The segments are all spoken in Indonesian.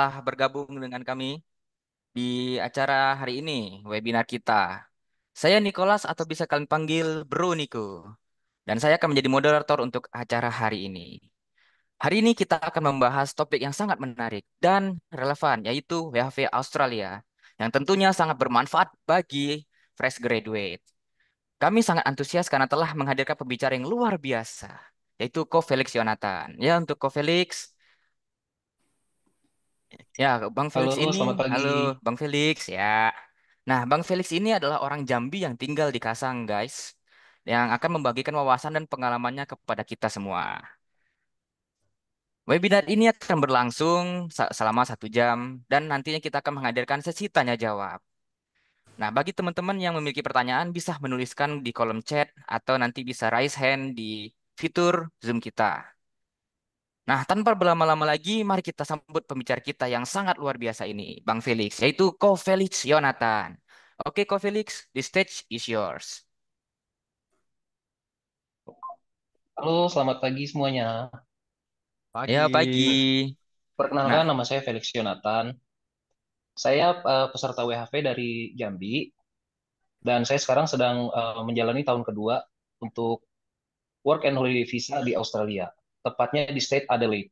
telah bergabung dengan kami di acara hari ini, webinar kita. Saya Nicholas atau bisa kalian panggil Bro Niko. Dan saya akan menjadi moderator untuk acara hari ini. Hari ini kita akan membahas topik yang sangat menarik dan relevan, yaitu WHV Australia, yang tentunya sangat bermanfaat bagi fresh graduate. Kami sangat antusias karena telah menghadirkan pembicara yang luar biasa, yaitu Ko Felix Yonatan. Ya, untuk Ko Felix, ya, Bang Halo, Felix ini, selamat pagi. halo Bang Felix ya. Nah, Bang Felix ini adalah orang Jambi yang tinggal di Kasang, guys, yang akan membagikan wawasan dan pengalamannya kepada kita semua. Webinar ini akan berlangsung selama 1 jam dan nantinya kita akan menghadirkan sesi tanya jawab. Nah, bagi teman-teman yang memiliki pertanyaan bisa menuliskan di kolom chat atau nanti bisa raise hand di fitur Zoom kita. Nah, tanpa berlama-lama lagi, mari kita sambut pembicara kita yang sangat luar biasa ini, Bang Felix, yaitu Ko Felix Yonatan. Oke, Ko Felix, the stage is yours. Halo, selamat pagi semuanya. Ya, pagi. Perkenalkan, Nah, nama saya Felix Yonatan. Saya peserta WHV dari Jambi, dan saya sekarang sedang menjalani tahun kedua untuk Work and Holiday Visa di Australia, tepatnya di State Adelaide.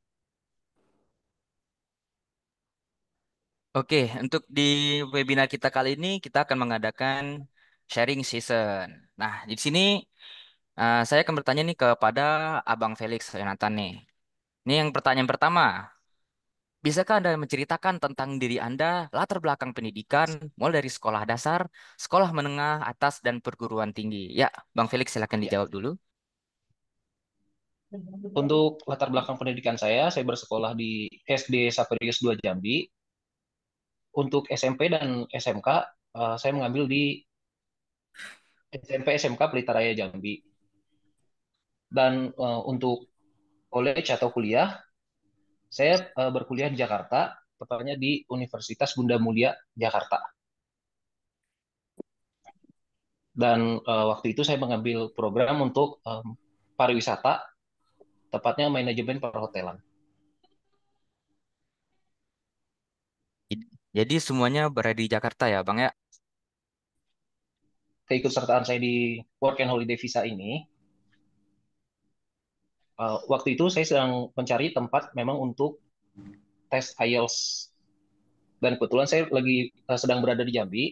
oke, untuk di webinar kita kali ini, kita akan mengadakan sharing season. Nah, di sini saya akan bertanya nih kepada Abang Felix Yonatan nih. Ini yang pertanyaan pertama. Bisakah Anda menceritakan tentang diri Anda, latar belakang pendidikan, mulai dari sekolah dasar, sekolah menengah, atas, dan perguruan tinggi? Ya, Bang Felix silakan Ya. dijawab dulu. Untuk latar belakang pendidikan saya bersekolah di SD Saperius 2 Jambi. Untuk SMP dan SMK, saya mengambil di SMP SMK Pelita Raya Jambi. Dan untuk college atau kuliah, saya berkuliah di Jakarta, tepatnya di Universitas Bunda Mulia, Jakarta. Dan waktu itu saya mengambil program untuk pariwisata, tepatnya manajemen perhotelan. Jadi semuanya berada di Jakarta ya, Bang ya? Keikutsertaan saya di Work and Holiday Visa ini, waktu itu saya sedang mencari tempat memang untuk tes IELTS. Dan kebetulan saya lagi sedang berada di Jambi,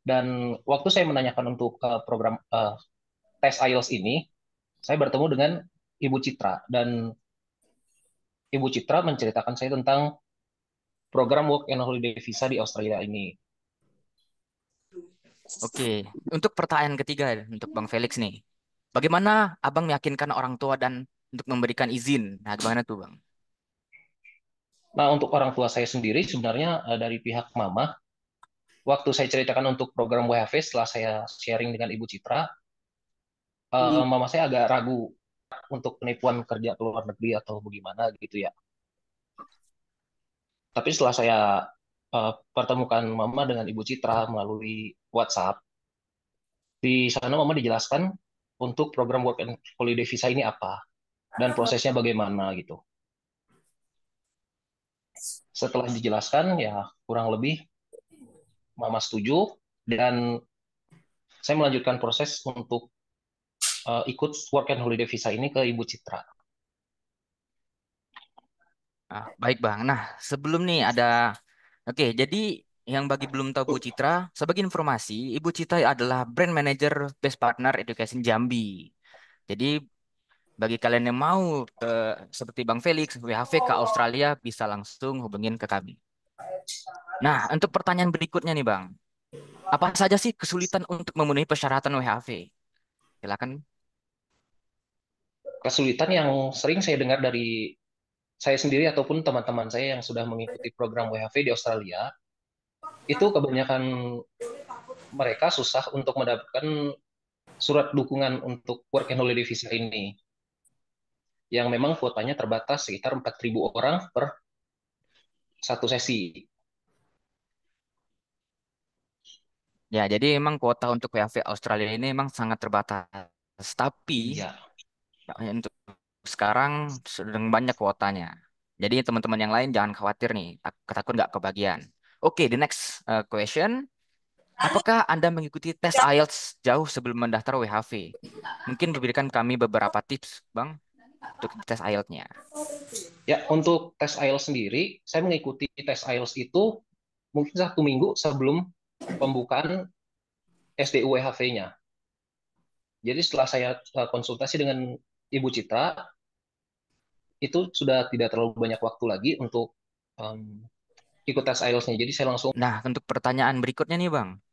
dan waktu saya menanyakan untuk program tes IELTS ini, saya bertemu dengan Ibu Citra, dan Ibu Citra menceritakan saya tentang program Work and Holiday Visa di Australia ini. Oke, untuk pertanyaan ketiga untuk Bang Felix nih. Bagaimana Abang meyakinkan orang tua dan untuk memberikan izin? Nah, gimana tuh, Bang? Nah, untuk orang tua saya sendiri sebenarnya dari pihak mama, waktu saya ceritakan untuk program WHV setelah saya sharing dengan Ibu Citra, mama saya agak ragu untuk penipuan kerja ke luar negeri atau bagaimana gitu ya. Tapi setelah saya pertemukan mama dengan Ibu Citra melalui WhatsApp, di sana mama dijelaskan untuk program Work and Holiday Visa ini apa dan prosesnya bagaimana gitu. Setelah dijelaskan ya kurang lebih mama setuju dan saya melanjutkan proses untuk ikut Work and Holiday Visa ini ke Ibu Citra. Baik, Bang. Nah, sebelum nih ada Oke, jadi yang bagi belum tahu Bu Citra, sebagai informasi, Ibu Citra adalah Brand Manager Best Partner Education Jambi. Jadi bagi kalian yang mau ke seperti Bang Felix, WHV ke Australia bisa langsung hubungin ke kami. Nah, untuk pertanyaan berikutnya nih Bang, apa saja sih kesulitan untuk memenuhi persyaratan WHV? Silakan. Kesulitan yang sering saya dengar dari saya sendiri ataupun teman-teman saya yang sudah mengikuti program WHV di Australia, itu kebanyakan mereka susah untuk mendapatkan surat dukungan untuk Work and Holiday Visa ini, yang memang kuotanya terbatas sekitar 4.000 orang per satu sesi. Ya, jadi memang kuota untuk WHV Australia ini memang sangat terbatas. Tapi Ya, untuk sekarang sedang banyak kuotanya. Jadi teman-teman yang lain jangan khawatir nih, takut nggak kebagian. Oke, the next question. Apakah Anda mengikuti tes IELTS jauh sebelum mendaftar WHV? Mungkin berikan kami beberapa tips, Bang, untuk tes IELTS-nya. ya untuk tes IELTS sendiri, saya mengikuti tes IELTS itu mungkin 1 minggu sebelum pembukaan SDUWHV-nya. Jadi setelah saya konsultasi dengan Ibu Citra, itu sudah tidak terlalu banyak waktu lagi untuk um, ikut tes IELTS-nya. Jadi saya langsung, Nah, untuk pertanyaan berikutnya nih, Bang.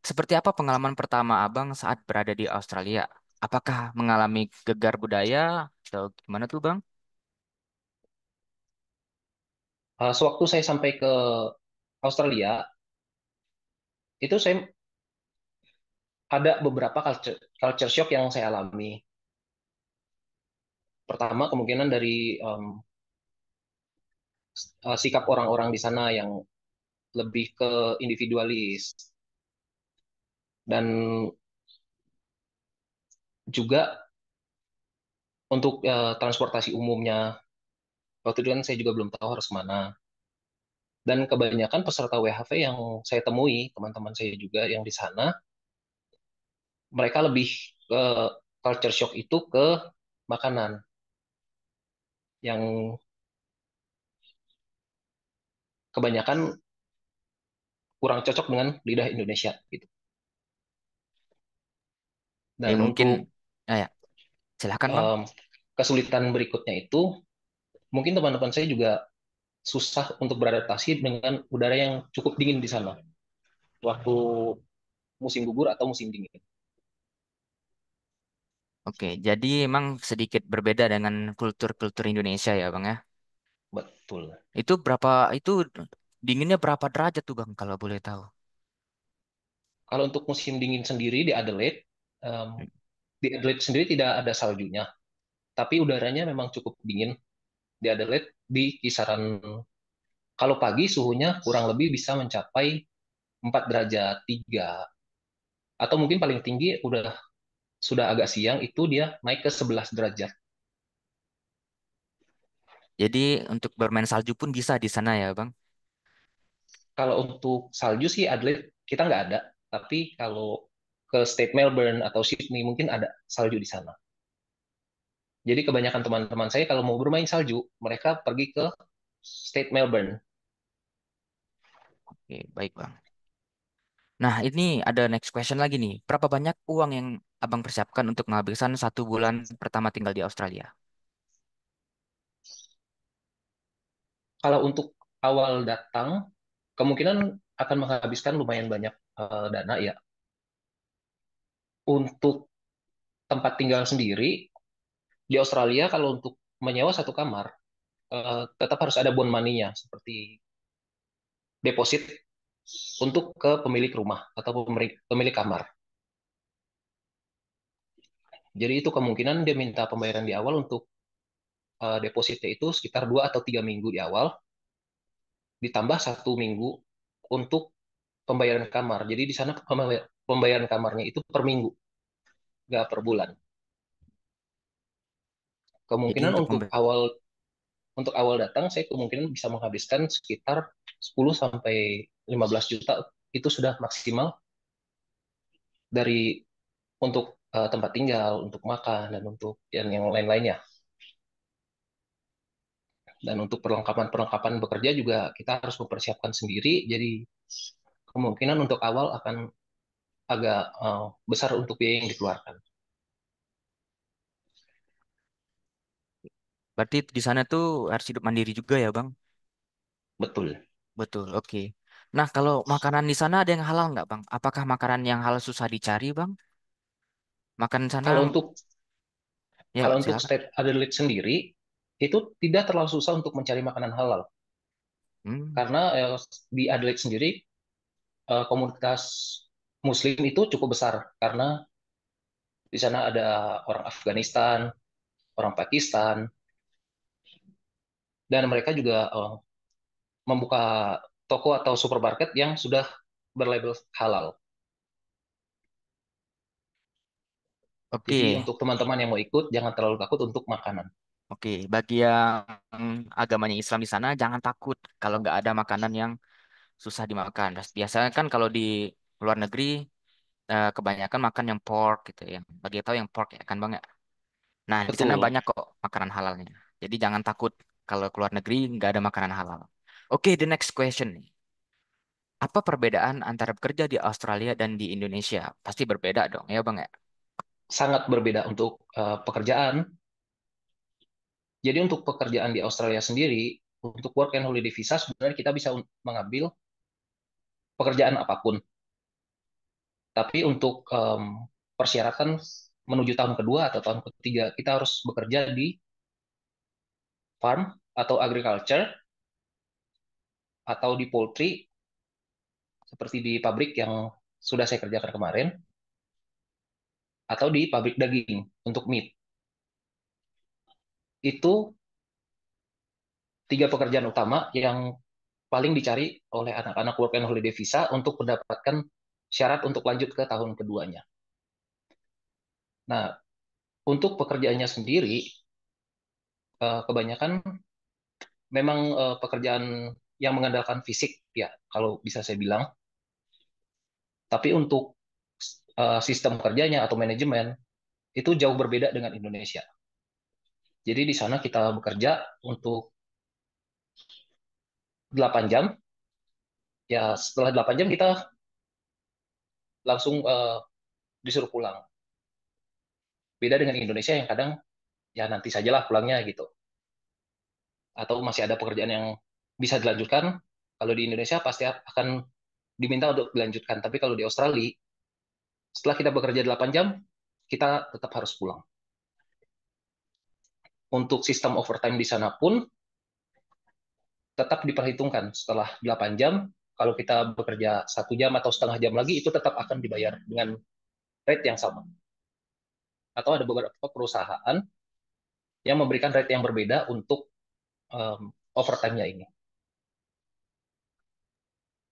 Seperti apa pengalaman pertama Abang saat berada di Australia? Apakah mengalami gegar budaya atau gimana tuh, Bang? sewaktu saya sampai ke Australia, itu saya ada beberapa culture shock yang saya alami. Pertama, kemungkinan dari sikap orang-orang di sana yang lebih ke individualis. Dan juga untuk transportasi umumnya, waktu itu kan saya juga belum tahu harus kemana. Dan kebanyakan peserta WHV yang saya temui, teman-teman saya juga yang di sana, mereka lebih ke culture shock itu ke makanan yang kebanyakan kurang cocok dengan lidah Indonesia gitu. Ya Dan mungkin, untuk ya, silakan, Bang. em, kesulitan berikutnya itu, mungkin teman-teman saya juga susah untuk beradaptasi dengan udara yang cukup dingin di sana waktu musim gugur atau musim dingin. Oke, jadi emang sedikit berbeda dengan kultur-kultur Indonesia ya, Bang ya. Betul. Itu dinginnya berapa derajat tuh, Bang, kalau boleh tahu? Kalau untuk musim dingin sendiri di Adelaide sendiri tidak ada saljunya, tapi udaranya memang cukup dingin. Di Adelaide di kisaran, kalau pagi suhunya kurang lebih bisa mencapai 4 derajat 3, atau mungkin paling tinggi sudah agak siang itu dia naik ke 11 derajat. Jadi untuk bermain salju pun bisa di sana ya, Bang. Kalau untuk salju sih Adelaide kita nggak ada, tapi kalau ke State Melbourne atau Sydney mungkin ada salju di sana. Jadi kebanyakan teman-teman saya kalau mau bermain salju, mereka pergi ke State Melbourne. Oke, baik, Bang. Nah, ini ada next question lagi nih. Berapa banyak uang yang Abang persiapkan untuk menghabiskan 1 bulan pertama tinggal di Australia? Kalau untuk awal datang, kemungkinan akan menghabiskan lumayan banyak dana ya. Untuk tempat tinggal sendiri, di Australia kalau untuk menyewa satu kamar, tetap harus ada bond money-nya, seperti deposit untuk ke pemilik rumah atau pemilik kamar. Jadi itu kemungkinan dia minta pembayaran di awal untuk depositnya itu sekitar 2 atau 3 minggu di awal, ditambah 1 minggu untuk pembayaran kamar. Jadi di sana pembayaran kamarnya itu per minggu, nggak per bulan. Jadi Kemungkinan untuk untuk awal datang saya kemungkinan bisa menghabiskan sekitar 10 sampai 15 juta, itu sudah maksimal dari untuk tempat tinggal, untuk makan dan untuk yang lain-lainnya. Dan untuk perlengkapan-perlengkapan bekerja juga kita harus mempersiapkan sendiri. Jadi kemungkinan untuk awal akan agak besar untuk biaya yang dikeluarkan. berarti di sana tuh harus hidup mandiri juga ya, Bang? Betul. Betul, oke. Nah, kalau makanan di sana ada yang halal nggak, Bang? Apakah makanan yang halal susah dicari, Bang? Makan sana, Kalau untuk ya kalau untuk silakan. state Adelaide sendiri itu tidak terlalu susah untuk mencari makanan halal Hmm, karena di Adelaide sendiri komunitas Muslim itu cukup besar karena di sana ada orang Afghanistan, orang Pakistan, dan mereka juga membuka toko atau supermarket yang sudah berlabel halal. Jadi Oke, untuk teman-teman yang mau ikut, jangan terlalu takut untuk makanan. oke. Bagi yang agamanya Islam di sana, jangan takut kalau nggak ada makanan yang susah dimakan. Biasanya kan kalau di luar negeri, kebanyakan makan yang pork gitu ya. Bagi tahu yang pork ya kan Bang ya. Nah, di sana Betul, banyak kok makanan halalnya. Jadi jangan takut kalau keluar negeri nggak ada makanan halal. Oke, the next question nih. Apa perbedaan antara bekerja di Australia dan di Indonesia? Pasti berbeda dong ya Bang ya. sangat berbeda untuk pekerjaan. Jadi untuk pekerjaan di Australia sendiri, untuk work and holiday visa sebenarnya kita bisa mengambil pekerjaan apapun. Tapi untuk persyaratan menuju tahun kedua atau tahun ketiga, kita harus bekerja di farm atau agriculture atau di poultry seperti di pabrik yang sudah saya kerjakan kemarin atau di pabrik daging untuk meat. Itu tiga pekerjaan utama yang paling dicari oleh anak-anak work and holiday visa untuk mendapatkan syarat untuk lanjut ke tahun keduanya. Nah, untuk pekerjaannya sendiri, kebanyakan memang pekerjaan yang mengandalkan fisik, ya, kalau bisa saya bilang. Tapi untuk sistem kerjanya atau manajemen, itu jauh berbeda dengan Indonesia. Jadi di sana kita bekerja untuk 8 jam, ya setelah 8 jam kita langsung disuruh pulang. Beda dengan Indonesia yang kadang ya nanti sajalah pulangnya gitu. Atau masih ada pekerjaan yang bisa dilanjutkan. Kalau di Indonesia pasti akan diminta untuk dilanjutkan. Tapi kalau di Australia, setelah kita bekerja 8 jam, kita tetap harus pulang. Untuk sistem overtime di sana pun tetap diperhitungkan setelah 8 jam. Kalau kita bekerja 1 jam atau setengah jam lagi, itu tetap akan dibayar dengan rate yang sama. Atau ada beberapa perusahaan yang memberikan rate yang berbeda untuk overtime-nya ini.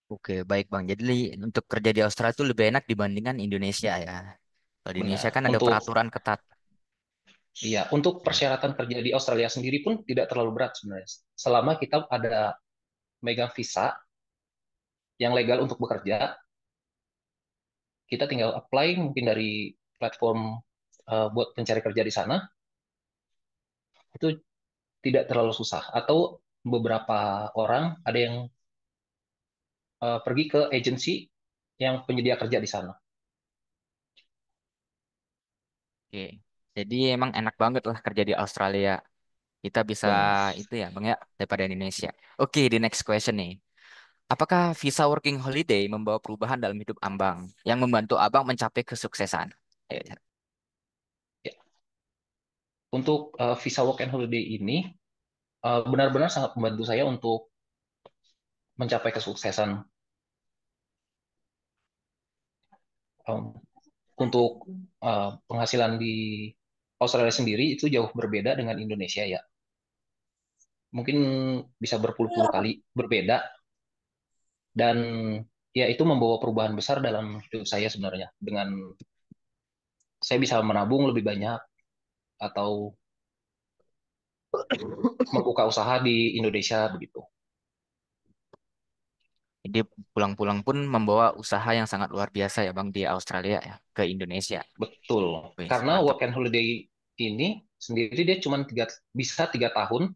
Oke, baik Bang. Jadi untuk kerja di Australia itu lebih enak dibandingkan Indonesia ya. Kalau di Indonesia Benar. kan ada Untuk peraturan ketat. Iya, untuk Ya. persyaratan kerja di Australia sendiri pun tidak terlalu berat sebenarnya. Selama kita ada megang visa yang legal untuk bekerja, kita tinggal apply mungkin dari platform buat pencari kerja di sana, itu tidak terlalu susah. Atau beberapa orang ada yang pergi ke agensi yang penyedia kerja di sana. Oke. Jadi emang enak banget lah kerja di Australia. Kita bisa Benar. itu ya Bang ya daripada Indonesia. Oke, the next question nih. Apakah visa working holiday membawa perubahan dalam hidup Abang yang membantu Abang mencapai kesuksesan? Ayo, Ya. Untuk visa work and holiday ini benar-benar sangat membantu saya untuk mencapai kesuksesan. Um, untuk penghasilan di Australia sendiri itu jauh berbeda dengan Indonesia ya. Mungkin bisa berpuluh-puluh kali berbeda dan ya itu membawa perubahan besar dalam hidup saya sebenarnya. Dengan saya bisa menabung lebih banyak atau membuka usaha di Indonesia begitu. Jadi pulang-pulang pun membawa usaha yang sangat luar biasa ya Bang di Australia ya ke Indonesia. Betul. Wih, Karena mantap. work and holiday ini sendiri dia cuma bisa 3 tahun,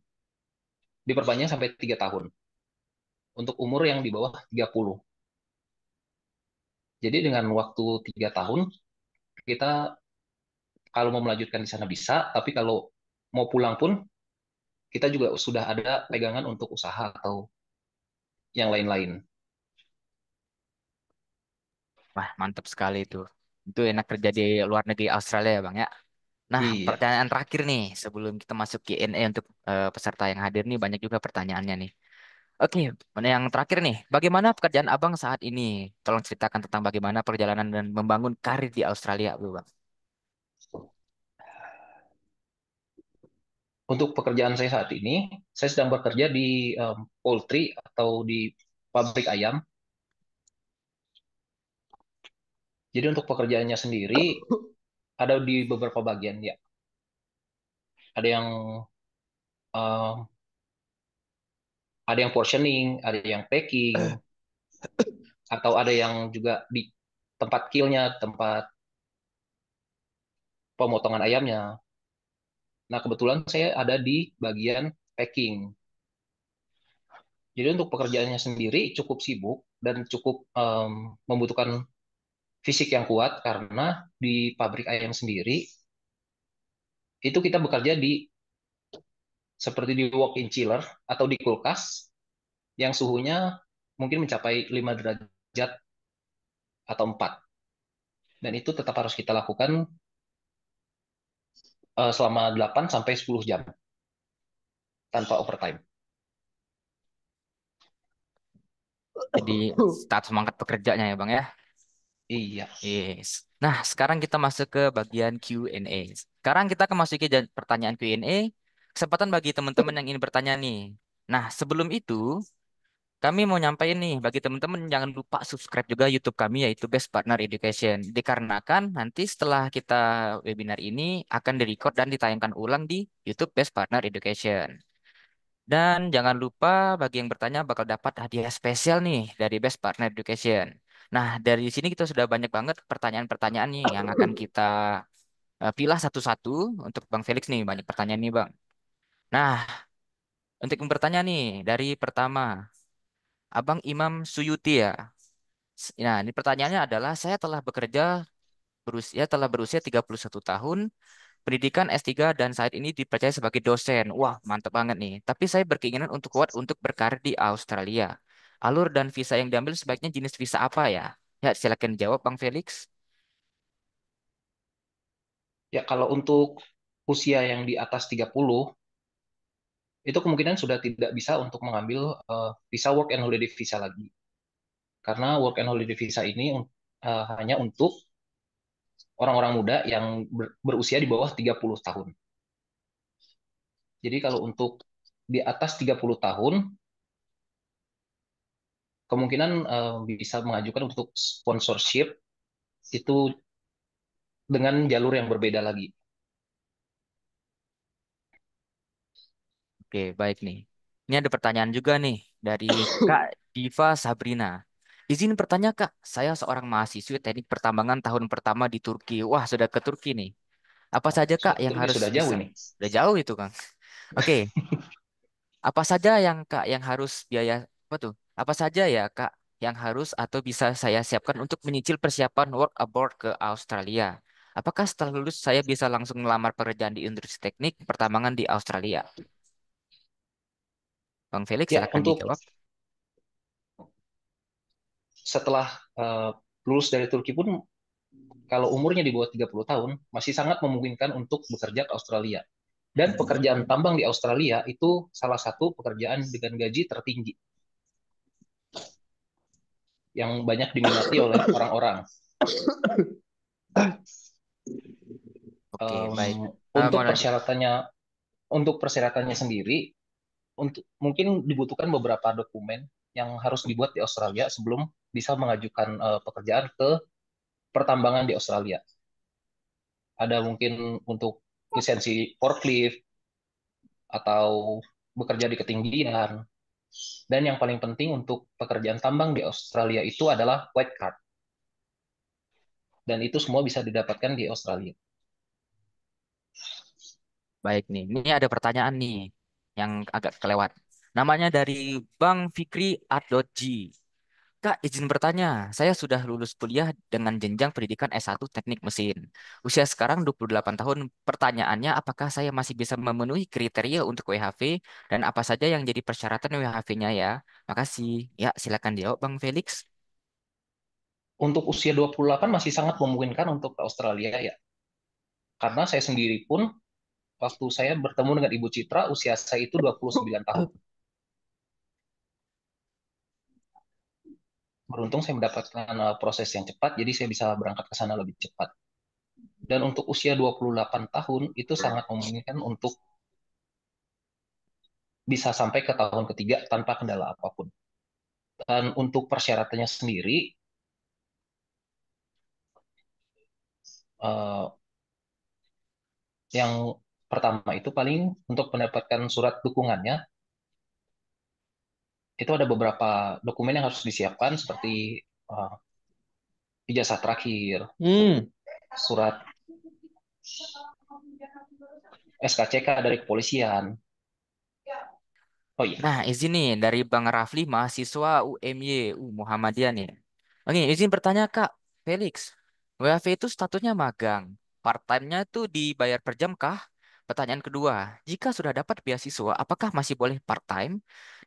diperpanjang sampai 3 tahun untuk umur yang di bawah 30. Jadi dengan waktu 3 tahun kita kalau mau melanjutkan di sana bisa, tapi kalau mau pulang pun kita juga sudah ada pegangan untuk usaha atau yang lain-lain. Wah, mantap sekali itu. Itu enak kerja di luar negeri Australia ya Bang ya. Nah, Iya. pertanyaan terakhir nih sebelum kita masuk Q&A untuk peserta yang hadir nih banyak juga pertanyaannya nih. Oke, yang terakhir nih, bagaimana pekerjaan Abang saat ini? Tolong ceritakan tentang bagaimana perjalanan dan membangun karir di Australia, Bu, Bang. Untuk pekerjaan saya saat ini, saya sedang bekerja di poultry atau di pabrik ayam. Jadi untuk pekerjaannya sendiri ada di beberapa bagian ya. Ada yang eh, ada yang portioning, ada yang packing, atau ada yang juga di tempat killnya, tempat pemotongan ayamnya. Nah, kebetulan saya ada di bagian packing. Jadi untuk pekerjaannya sendiri cukup sibuk dan cukup membutuhkan fisik yang kuat karena di pabrik ayam sendiri itu kita bekerja di seperti di walk-in chiller atau di kulkas yang suhunya mungkin mencapai 5 derajat atau 4. Dan itu tetap harus kita lakukan selama 8 sampai 10 jam tanpa overtime. Jadi start semangat pekerjanya ya Bang ya. Iya. Yes. Nah, sekarang kita masuk ke bagian Q&A. Sekarang kita akan masuk ke pertanyaan Q&A. Kesempatan bagi teman-teman yang ingin bertanya nih. Nah, sebelum itu, kami mau nyampaikan nih, bagi teman-teman jangan lupa subscribe juga YouTube kami yaitu Best Partner Education. Dikarenakan nanti setelah kita webinar ini akan direcord dan ditayangkan ulang di YouTube Best Partner Education. Dan jangan lupa bagi yang bertanya bakal dapat hadiah spesial nih dari Best Partner Education. Nah, dari sini kita sudah banyak banget pertanyaan-pertanyaan nih yang akan kita pilah satu-satu untuk Bang Felix nih. Banyak pertanyaan nih, Bang. Nah, untuk yang bertanya nih, dari pertama, Abang Imam Suyuti ya. Nah, ini pertanyaannya adalah saya telah berusia 31 tahun. Pendidikan S3 dan saat ini dipercaya sebagai dosen. Wah, mantap banget nih. Tapi saya berkeinginan untuk kuat untuk berkarir di Australia. Alur dan visa yang diambil sebaiknya jenis visa apa ya? Ya, silakan jawab Bang Felix. Ya, kalau untuk usia yang di atas 30, itu kemungkinan sudah tidak bisa untuk mengambil visa work and holiday visa lagi. Karena work and holiday visa ini hanya untuk orang-orang muda yang berusia di bawah 30 tahun. Jadi kalau untuk di atas 30 tahun, kemungkinan bisa mengajukan untuk sponsorship itu dengan jalur yang berbeda lagi. Oke, baik nih. Ini ada pertanyaan juga nih dari Kak Diva Sabrina. Izin bertanya Kak, saya seorang mahasiswi teknik pertambangan tahun pertama di Turki. Wah, sudah ke Turki nih. Apa saja Kak yang Turki harus sudah jauh bisa? ini. Udah jauh itu Kang. Oke, apa saja yang Kak yang harus biaya apa tuh? Apa saja ya Kak yang harus atau bisa saya siapkan untuk menyicil persiapan work abroad ke Australia? Apakah setelah lulus saya bisa langsung melamar pekerjaan di industri teknik pertambangan di Australia? Bang Felix, Ya, silakan untuk dijawab. setelah lulus dari Turki pun kalau umurnya di bawah 30 tahun masih sangat memungkinkan untuk bekerja ke Australia. Dan pekerjaan tambang di Australia itu salah satu pekerjaan dengan gaji tertinggi yang banyak diminati oleh orang-orang. Oke, Um, baik. untuk Mau lanjut. persyaratannya sendiri, untuk mungkin dibutuhkan beberapa dokumen yang harus dibuat di Australia sebelum bisa mengajukan pekerjaan ke pertambangan di Australia. Ada mungkin untuk lisensi forklift atau bekerja di ketinggian. Dan yang paling penting untuk pekerjaan tambang di Australia itu adalah white card. Dan itu semua bisa didapatkan di Australia. Baik nih. Ini ada pertanyaan nih yang agak kelewat. Namanya dari Bang Fikri Art.G. Kak, izin bertanya. Saya sudah lulus kuliah dengan jenjang pendidikan S1 Teknik Mesin. Usia sekarang 28 tahun. Pertanyaannya, apakah saya masih bisa memenuhi kriteria untuk WHV dan apa saja yang jadi persyaratan WHV-nya ya? Makasih. Ya, silakan jawab Bang Felix. Untuk usia 28 masih sangat memungkinkan untuk ke Australia ya. Karena saya sendiri pun waktu saya bertemu dengan Ibu Citra usia saya itu 29 tahun. Beruntung saya mendapatkan proses yang cepat jadi saya bisa berangkat ke sana lebih cepat. Dan untuk usia 28 tahun itu sangat memungkinkan untuk bisa sampai ke tahun ketiga tanpa kendala apapun. Dan untuk persyaratannya sendiri, Yang pertama itu paling untuk mendapatkan surat dukungannya, itu ada beberapa dokumen yang harus disiapkan seperti uh, ijazah terakhir, Hmm. surat SKCK dari kepolisian. Oh iya, Nah, izin nih dari Bang Rafli, mahasiswa UMY, Muhammadiyah nih. Oke, izin bertanya Kak Felix. WFV itu statusnya magang. Part-time-nya itu dibayar per jam kah? Pertanyaan kedua, jika sudah dapat beasiswa, apakah masih boleh part-time?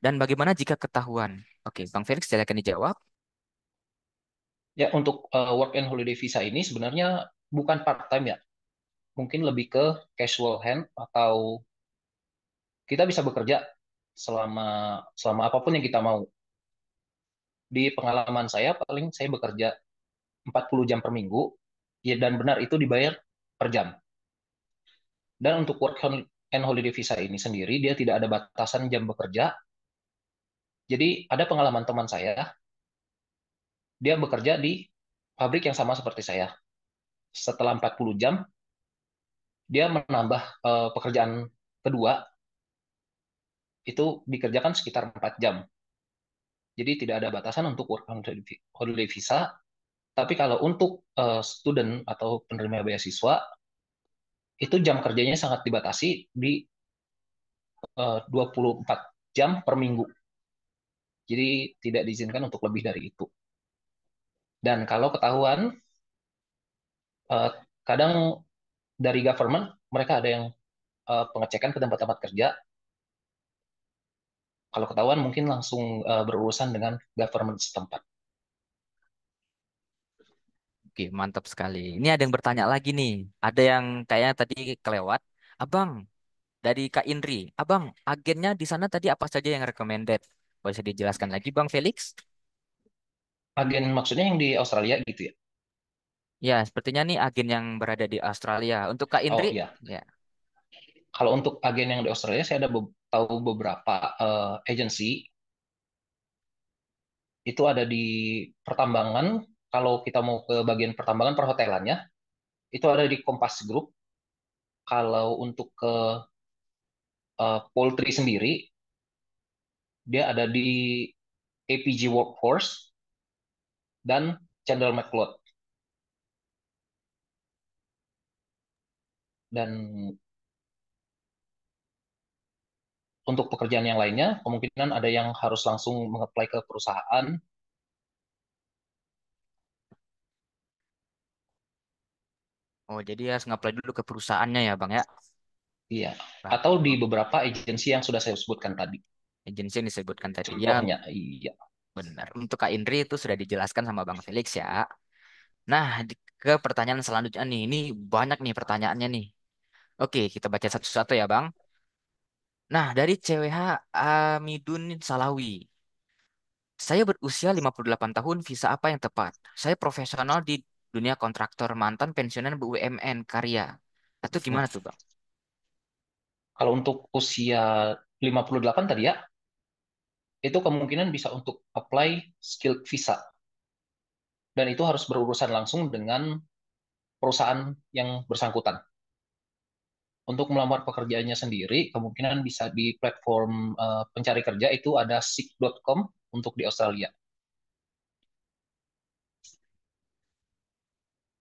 Dan bagaimana jika ketahuan? Oke, Bang Felix silakan dijawab. ya untuk work and holiday visa ini sebenarnya bukan part time ya, mungkin lebih ke casual hand atau kita bisa bekerja selama selama apapun yang kita mau. Di pengalaman saya paling saya bekerja 40 jam per minggu, ya dan benar itu dibayar per jam. Dan untuk work and holiday visa ini sendiri dia tidak ada batasan jam bekerja. Jadi ada pengalaman teman saya, dia bekerja di pabrik yang sama seperti saya. Setelah 40 jam, dia menambah pekerjaan kedua itu dikerjakan sekitar 4 jam. Jadi tidak ada batasan untuk work holiday visa. Tapi kalau untuk student atau penerima beasiswa, itu jam kerjanya sangat dibatasi di 24 jam per minggu. Jadi tidak diizinkan untuk lebih dari itu. Dan kalau ketahuan, eh, kadang dari government, mereka ada yang pengecekan ke tempat-tempat kerja. Kalau ketahuan mungkin langsung berurusan dengan government setempat. Oke, mantap sekali. Ini ada yang bertanya lagi nih. Ada yang kayaknya tadi kelewat. Abang, dari Kak Indri. Abang, agennya di sana tadi apa saja yang recommended? Bisa dijelaskan lagi, Bang Felix? Agen maksudnya yang di Australia gitu ya? Ya, sepertinya nih agen yang berada di Australia. Untuk Kak Indri, Oh iya, ya. kalau untuk agen yang di Australia, saya ada tahu beberapa agensi itu ada di pertambangan. Kalau kita mau ke bagian pertambangan perhotelannya, itu ada di Kompas Group. Kalau untuk ke poultry sendiri, dia ada di APG Workforce dan Chandler McLeod. Dan untuk pekerjaan yang lainnya, kemungkinan ada yang harus langsung mengapply ke perusahaan, Oh, jadi harus nge-apply dulu ke perusahaannya ya, Bang ya. iya. Bang, Atau di oh, beberapa agensi yang sudah saya sebutkan tadi. agensi yang disebutkan tadi. Ya, Contohnya, iya. benar. Untuk Kak Indri itu sudah dijelaskan sama Bang Felix ya. Nah, ke pertanyaan selanjutnya nih. Ini banyak nih pertanyaannya nih. Oke, kita baca satu-satu ya, Bang. Nah, dari CWH Amidun Salawi. Saya berusia 58 tahun, visa apa yang tepat? Saya profesional di dunia kontraktor, mantan pensiunan BUMN karya. Atau Nah, gimana tuh, Bang? kalau untuk usia 58 tadi ya, itu kemungkinan bisa untuk apply skilled visa. Dan itu harus berurusan langsung dengan perusahaan yang bersangkutan. Untuk melamar pekerjaannya sendiri, kemungkinan bisa di platform pencari kerja itu ada seek.com untuk di Australia.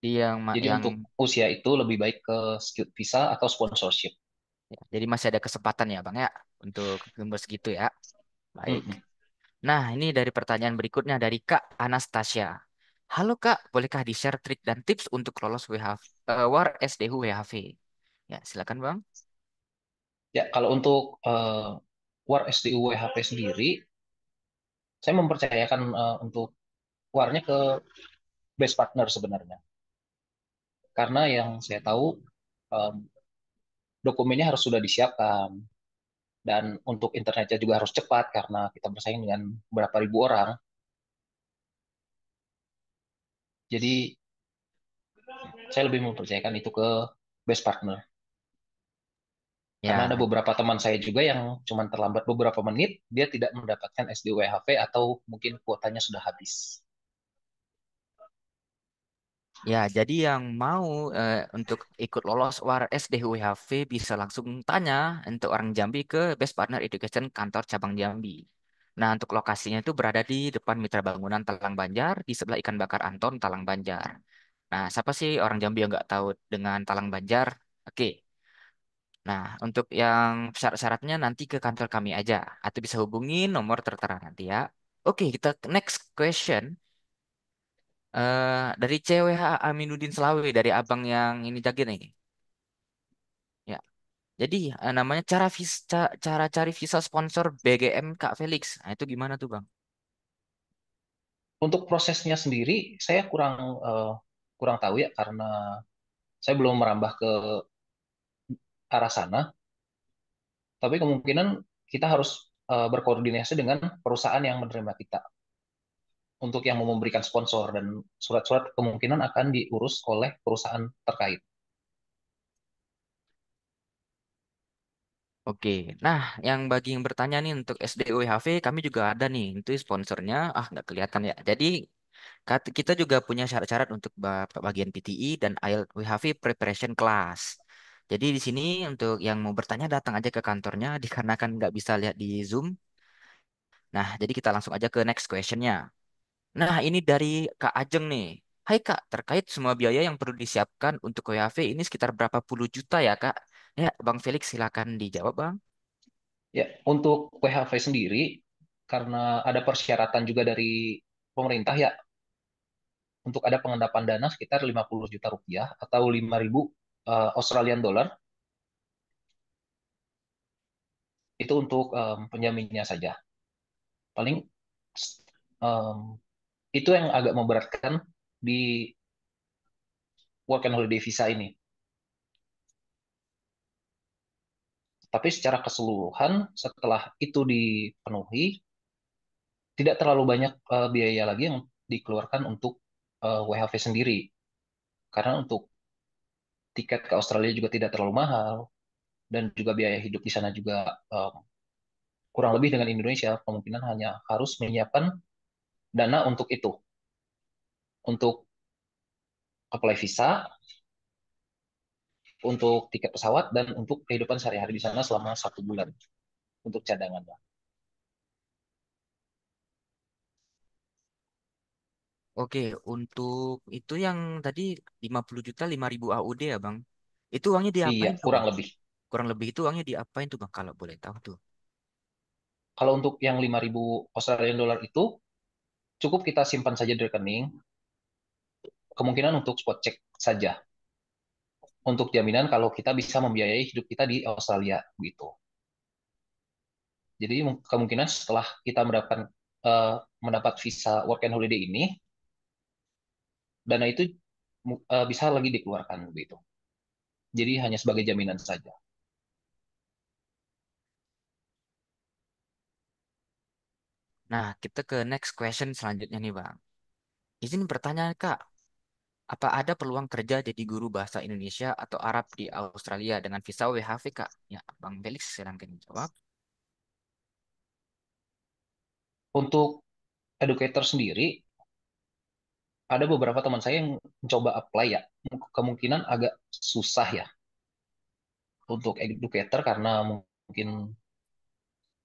Dia Jadi yang untuk usia itu lebih baik ke skilled visa atau sponsorship. ya, jadi masih ada kesempatan ya, Bang ya, untuk gembos gitu ya. Baik. Mm-mm. Nah, ini dari pertanyaan berikutnya dari Kak Anastasia. Halo Kak, bolehkah di-share trik dan tips untuk lolos WHV, WAR SDU WHV? Ya, silakan Bang. Ya, kalau untuk WAR SDU WHP sendiri, saya mempercayakan untuk WAR-nya ke best partner sebenarnya. Karena yang saya tahu em, dokumennya harus sudah disiapkan dan untuk internetnya juga harus cepat karena kita bersaing dengan beberapa ribu orang. Jadi saya lebih mempercayakan itu ke best partner. Karena ada Ya, beberapa teman saya juga yang cuma terlambat beberapa menit, dia tidak mendapatkan SDWHV atau mungkin kuotanya sudah habis. Ya, jadi yang mau untuk ikut lolos UARS DWHV bisa langsung tanya untuk orang Jambi ke Best Partner Education kantor cabang Jambi. Nah, untuk lokasinya itu berada di depan Mitra Bangunan Talang Banjar, di sebelah Ikan Bakar Anton, Talang Banjar. Nah, siapa sih orang Jambi yang nggak tahu dengan Talang Banjar? Oke, nah untuk yang syarat-syaratnya nanti ke kantor kami aja, atau bisa hubungi nomor tertera nanti ya. Oke, kita ke next question. Dari CWH Aminuddin Slawi dari abang yang ini jaga nih. Ya. Jadi namanya cara cari visa sponsor BGM Kak Felix. Nah, itu gimana tuh, Bang? Untuk prosesnya sendiri, saya kurang tahu ya karena saya belum merambah ke arah sana. Tapi kemungkinan kita harus berkoordinasi dengan perusahaan yang menerima kita untuk yang mau memberikan sponsor dan surat-surat kemungkinan akan diurus oleh perusahaan terkait. Oke. Nah, yang bagi yang bertanya nih untuk SDUWHV kami juga ada nih. Itu sponsornya nggak kelihatan ya. Jadi kita juga punya syarat-syarat untuk bagian PTI dan IELTS WHV Preparation Class. Jadi di sini untuk yang mau bertanya datang aja ke kantornya dikarenakan nggak bisa lihat di Zoom. Nah, jadi kita langsung aja ke next questionnya. Nah, ini dari Kak Ajeng nih. Hai Kak, terkait semua biaya yang perlu disiapkan untuk WHV ini sekitar berapa puluh juta ya Kak? Ya, Bang Felix silakan dijawab Bang. Ya, untuk WHV sendiri, karena ada persyaratan juga dari pemerintah ya, untuk ada pengendapan dana sekitar 50 juta rupiah atau 5.000 Australian dollar, itu untuk penjaminnya saja. Paling em, itu yang agak memberatkan di work and holiday visa ini. Tapi secara keseluruhan, setelah itu dipenuhi, tidak terlalu banyak biaya lagi yang dikeluarkan untuk WHV sendiri. Karena untuk tiket ke Australia juga tidak terlalu mahal, dan juga biaya hidup di sana juga kurang lebih dengan Indonesia, kemungkinan hanya harus menyiapkan dana untuk itu, untuk apply visa, untuk tiket pesawat, dan untuk kehidupan sehari-hari di sana selama 1 bulan untuk cadangan. Oke, untuk itu yang tadi 50 juta 5.000 AUD ya Bang. Itu uangnya Iya, diapain tuh kurang Bang? lebih. Kurang lebih itu uangnya diapain tuh Bang kalau boleh tahu tuh. Kalau untuk yang 5.000 Australian dollar itu, cukup kita simpan saja di rekening, kemungkinan untuk spot check saja, untuk jaminan kalau kita bisa membiayai hidup kita di Australia gitu. Jadi kemungkinan setelah kita eh, mendapat visa work and holiday ini, dana itu bisa lagi dikeluarkan gitu. Jadi hanya sebagai jaminan saja. Nah, kita ke next question selanjutnya nih Bang. Izin bertanya Kak, apa ada peluang kerja jadi guru bahasa Indonesia atau Arab di Australia dengan visa WHV Kak? Ya, Bang Felix silahkan jawab. Untuk educator sendiri, ada beberapa teman saya yang mencoba apply ya. Kemungkinan agak susah ya untuk educator karena mungkin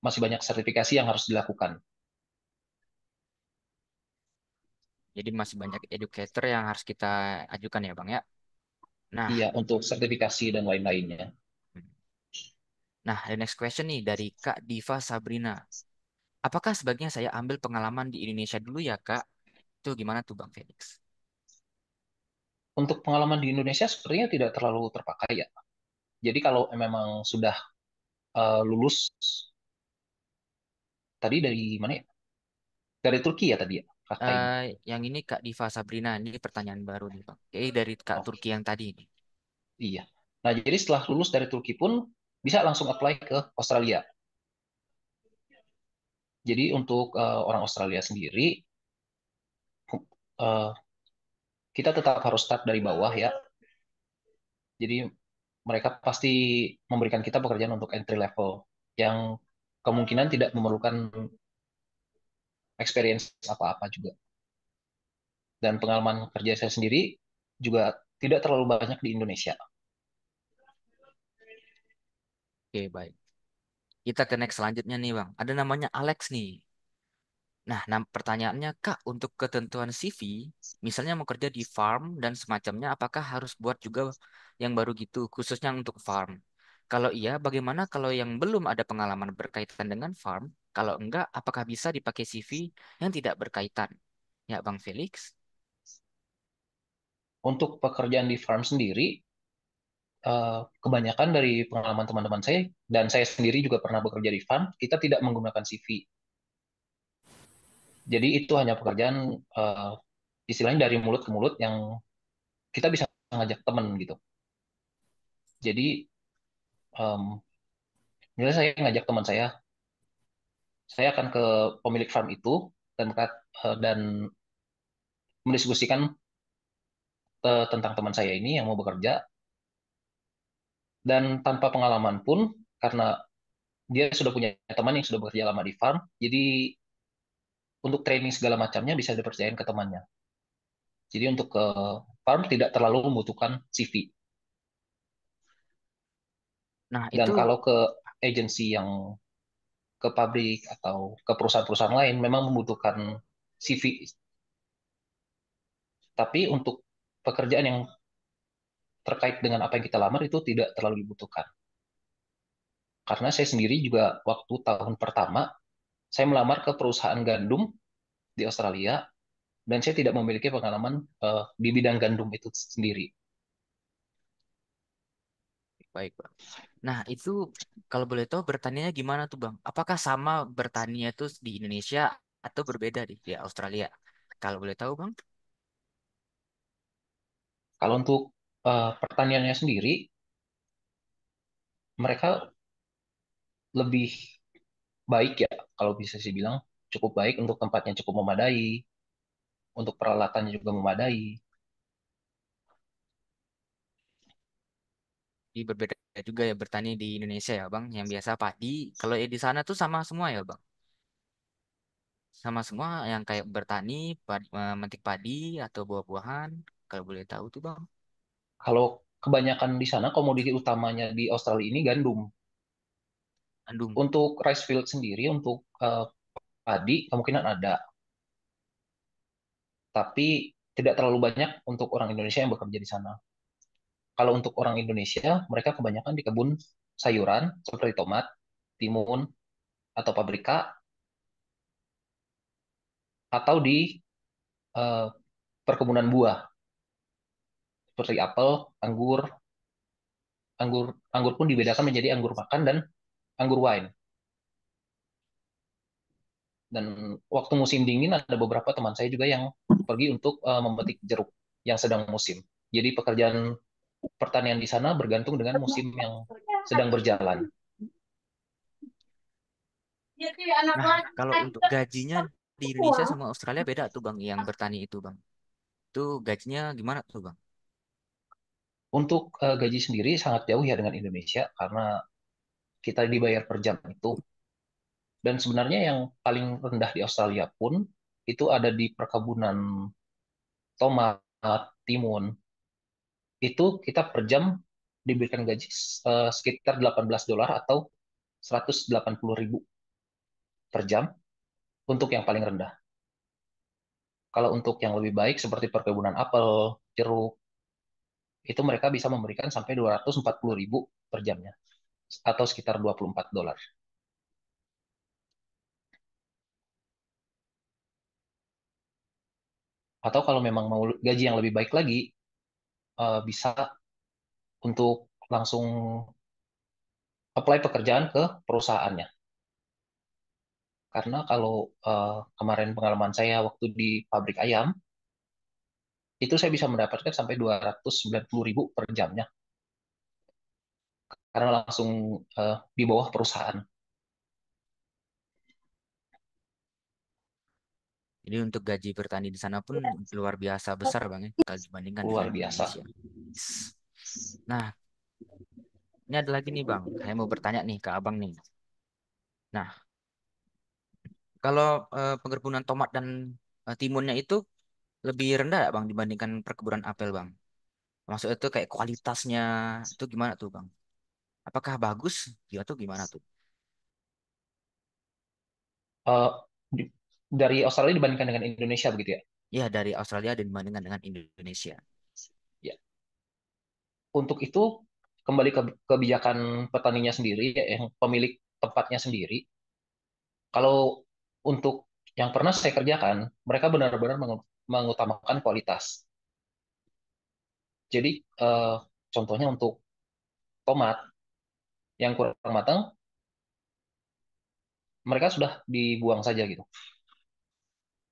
masih banyak sertifikasi yang harus dilakukan. Jadi masih banyak educator yang harus kita ajukan ya Bang ya. Nah, Iya, untuk sertifikasi dan lain-lainnya. nah, the next question nih dari Kak Diva Sabrina. Apakah sebaiknya saya ambil pengalaman di Indonesia dulu ya, Kak? Itu gimana tuh, Bang Felix? Untuk pengalaman di Indonesia sepertinya tidak terlalu terpakai ya. Jadi kalau memang sudah lulus tadi dari mana ya? Dari Turki ya tadi ya, kakak ini. Yang ini Kak Diva Sabrina, ini pertanyaan baru nih, Bang. Oke, dari Kak Oke, Turki yang tadi ini. iya. Nah, jadi setelah lulus dari Turki pun bisa langsung apply ke Australia. Jadi untuk orang Australia sendiri, eh, kita tetap harus start dari bawah ya. Jadi mereka pasti memberikan kita pekerjaan untuk entry level yang kemungkinan tidak memerlukan experience apa-apa juga. Dan pengalaman kerja saya sendiri, juga tidak terlalu banyak di Indonesia. Oke, baik. Kita ke next selanjutnya nih, Bang. Ada namanya Alex nih. Nah, pertanyaannya, Kak, untuk ketentuan CV, misalnya mau kerja di farm dan semacamnya, apakah harus buat juga yang baru gitu, khususnya untuk farm? Kalau iya, bagaimana kalau yang belum ada pengalaman berkaitan dengan farm? Kalau enggak, apakah bisa dipakai CV yang tidak berkaitan? Ya, Bang Felix. Untuk pekerjaan di farm sendiri, kebanyakan dari pengalaman teman-teman saya dan saya sendiri juga pernah bekerja di farm, kita tidak menggunakan CV. Jadi itu hanya pekerjaan istilahnya dari mulut ke mulut yang kita bisa ngajak teman gitu. Jadi em, misalnya saya ngajak teman saya akan ke pemilik farm itu dan mendiskusikan tentang teman saya ini yang mau bekerja dan tanpa pengalaman pun karena dia sudah punya teman yang sudah bekerja lama di farm, jadi untuk training segala macamnya bisa dipercayain ke temannya. Jadi untuk ke farm tidak terlalu membutuhkan CV. Nah, Dan itu kalau ke agensi yang ke pabrik atau ke perusahaan-perusahaan lain memang membutuhkan CV. Tapi untuk pekerjaan yang terkait dengan apa yang kita lamar itu tidak terlalu dibutuhkan. Karena saya sendiri juga waktu tahun pertama saya melamar ke perusahaan gandum di Australia dan saya tidak memiliki pengalaman di bidang gandum itu sendiri. baik, Bang. Nah, itu kalau boleh tahu bertaninya gimana tuh, Bang? Apakah sama bertaninya itu di Indonesia atau berbeda di Australia? Kalau boleh tahu, Bang? Kalau untuk pertaniannya sendiri, mereka lebih baik ya, kalau bisa saya bilang cukup baik untuk tempatnya cukup memadai, untuk peralatannya juga memadai. Di berbeda juga ya bertani di Indonesia ya, Bang. Yang biasa padi, kalau di sana tuh sama semua ya, Bang. Sama semua yang kayak bertani, memetik padi atau buah-buahan. Kalau boleh tahu tuh, Bang. Kalau kebanyakan di sana komoditi utamanya di Australia ini gandum. Andung. Untuk rice field sendiri, untuk padi kemungkinan ada, tapi tidak terlalu banyak untuk orang Indonesia yang bekerja di sana. Kalau untuk orang Indonesia, mereka kebanyakan di kebun sayuran seperti tomat, timun, atau paprika, atau di eh, perkebunan buah seperti apel, anggur, anggur, anggur pun dibedakan menjadi anggur makan dan anggur wine. Dan waktu musim dingin ada beberapa teman saya juga yang pergi untuk memetik jeruk yang sedang musim. Jadi pekerjaan pertanian di sana bergantung dengan musim yang sedang berjalan. Nah, kalau untuk gajinya di Indonesia sama Australia beda tuh, Bang, yang bertani itu, Bang. Itu gajinya gimana tuh, Bang? Untuk gaji sendiri sangat jauh ya dengan Indonesia karena kita dibayar per jam itu. Dan sebenarnya yang paling rendah di Australia pun itu ada di perkebunan tomat, timun. Itu kita per jam diberikan gaji sekitar $18 atau 180.000 per jam untuk yang paling rendah. Kalau untuk yang lebih baik seperti perkebunan apel, jeruk, itu mereka bisa memberikan sampai 240.000 per jamnya atau sekitar $24. Atau kalau memang mau gaji yang lebih baik lagi, bisa untuk langsung apply pekerjaan ke perusahaannya. Karena kalau kemarin pengalaman saya waktu di pabrik ayam, itu saya bisa mendapatkan sampai 290.000 per jamnya. Karena langsung di bawah perusahaan. Jadi untuk gaji bertani di sana pun luar biasa besar, Bang, ya, kalau dibandingkan dengan Luar biasa. Indonesia. Yes. Nah, ini ada lagi nih, Bang. Saya mau bertanya nih ke Abang nih. Nah, kalau pengerbunan tomat dan timunnya itu lebih rendah ya, Bang, dibandingkan perkebunan apel, Bang? Maksudnya tuh kayak kualitasnya itu gimana tuh Bang? Apakah bagus? Gimana tuh gimana tuh? Eh, di- dari Australia dibandingkan dengan Indonesia begitu ya. Ya dari Australia dibandingkan dengan Indonesia. Ya, untuk itu kembali ke kebijakan petaninya sendiri, ya, yang pemilik tempatnya sendiri. Kalau untuk yang pernah saya kerjakan, mereka benar-benar mengutamakan kualitas. Jadi eh, contohnya untuk tomat yang kurang matang, mereka sudah dibuang saja gitu.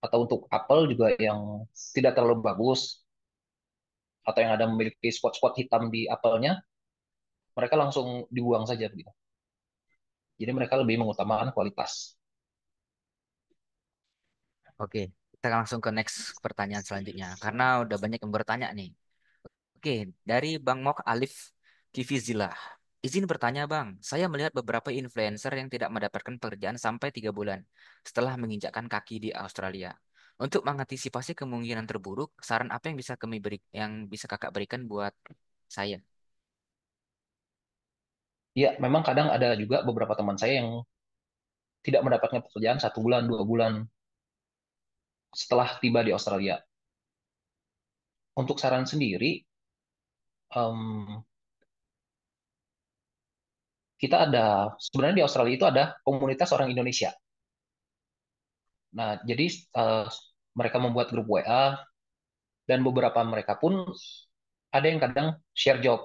Atau untuk apel juga yang tidak terlalu bagus, atau yang ada memiliki spot-spot hitam di apelnya, mereka langsung dibuang saja begitu. Jadi mereka lebih mengutamakan kualitas. Oke, kita langsung ke next pertanyaan selanjutnya. Karena udah banyak yang bertanya nih. Oke, dari Bang Mok Alif Kivizila. Izin bertanya Bang, saya melihat beberapa influencer yang tidak mendapatkan pekerjaan sampai 3 bulan setelah menginjakkan kaki di Australia. Untuk mengantisipasi kemungkinan terburuk, saran apa yang bisa yang bisa kakak berikan buat saya? Ya, memang kadang ada juga beberapa teman saya yang tidak mendapatkan pekerjaan 1 bulan, 2 bulan setelah tiba di Australia. Untuk saran sendiri, em, kita ada sebenarnya di Australia itu ada komunitas orang Indonesia. Nah, jadi eh, mereka membuat grup WA dan beberapa mereka pun ada yang kadang share job.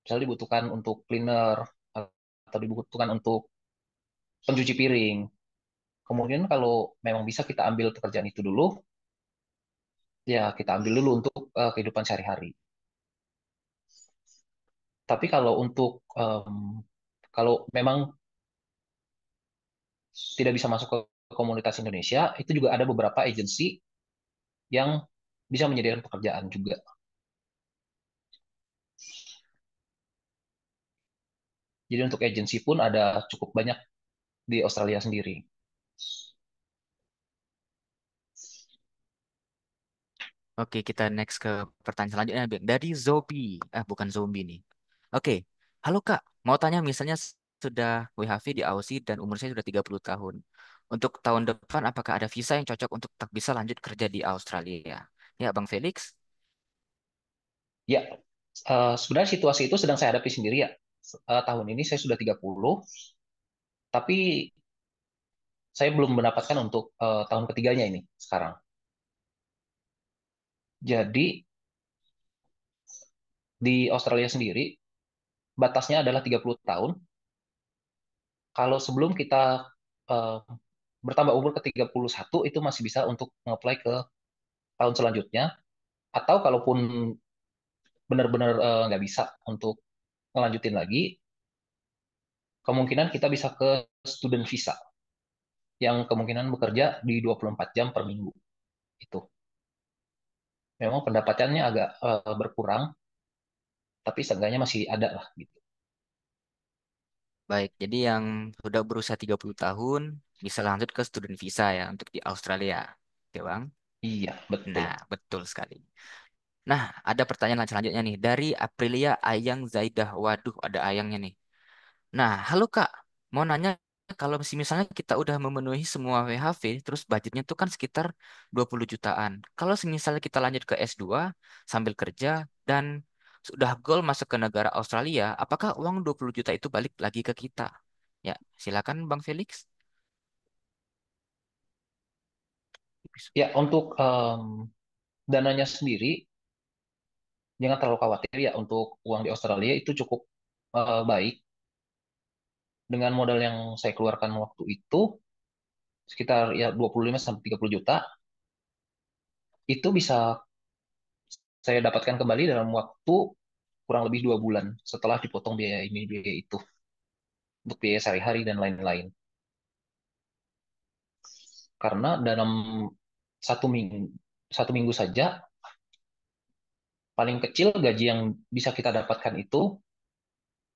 Misalnya dibutuhkan untuk cleaner atau dibutuhkan untuk pencuci piring. Kemudian kalau memang bisa kita ambil pekerjaan itu dulu, ya kita ambil dulu untuk kehidupan sehari-hari. Tapi kalau untuk kalau memang tidak bisa masuk ke komunitas Indonesia, itu juga ada beberapa agensi yang bisa menyediakan pekerjaan juga. Jadi untuk agensi pun ada cukup banyak di Australia sendiri. Oke, kita next ke pertanyaan selanjutnya, Bang. Dari Zobi. Bukan zombie nih. Oke, halo Kak. Mau tanya misalnya sudah WHV di Aussie dan umur saya sudah 30 tahun. Untuk tahun depan, apakah ada visa yang cocok untuk tak bisa lanjut kerja di Australia? Ya, Bang Felix. Ya, sebenarnya situasi itu sedang saya hadapi sendiri ya. Tahun ini saya sudah 30, tapi saya belum mendapatkan untuk tahun ketiganya ini sekarang. Jadi di Australia sendiri batasnya adalah 30 tahun. Kalau sebelum kita eh, bertambah umur ke 31 itu masih bisa untuk mengapply ke tahun selanjutnya. Atau kalaupun benar-benar nggak bisa untuk ngelanjutin lagi, kemungkinan kita bisa ke student visa yang kemungkinan bekerja di 24 jam per minggu. Itu memang pendapatannya agak berkurang, tapi seenggaknya masih ada lah gitu. Baik, jadi yang sudah berusia 30 tahun bisa lanjut ke student visa ya untuk di Australia. Oke, Bang. Iya, betul. Nah, betul sekali. Nah, ada pertanyaan selanjutnya nih dari Aprilia Ayang Zaidah. Waduh, ada ayangnya nih. Nah, halo Kak, mau nanya kalau misalnya kita udah memenuhi semua WHV, terus budgetnya tuh kan sekitar 20 jutaan. Kalau misalnya kita lanjut ke S2 sambil kerja dan sudah goal masuk ke negara Australia, apakah uang 20 juta itu balik lagi ke kita? Ya, silakan Bang Felix. Ya, untuk dananya sendiri, jangan terlalu khawatir ya untuk uang di Australia itu cukup baik. Dengan modal yang saya keluarkan waktu itu, sekitar ya 25 sampai 30 juta, itu bisa saya dapatkan kembali dalam waktu kurang lebih 2 bulan setelah dipotong biaya ini biaya itu untuk biaya sehari-hari dan lain-lain. Karena dalam 1 minggu saja paling kecil gaji yang bisa kita dapatkan itu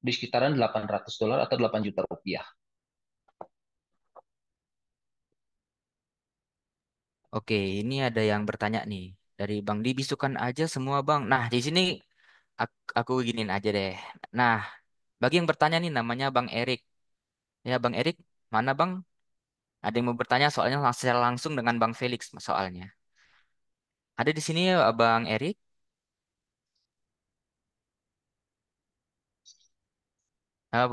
di sekitaran $800 atau 8 juta rupiah. Oke, ini ada yang bertanya nih. Dari Bang di bisukan aja semua Bang. Nah, di sini aku giniin aja deh. Nah, bagi yang bertanya nih namanya Bang Erik. Ya, Bang Erik, mana Bang? Ada yang mau bertanya soalnya secara langsung dengan Bang Felix soalnya. Ada di sini ya Bang Erik?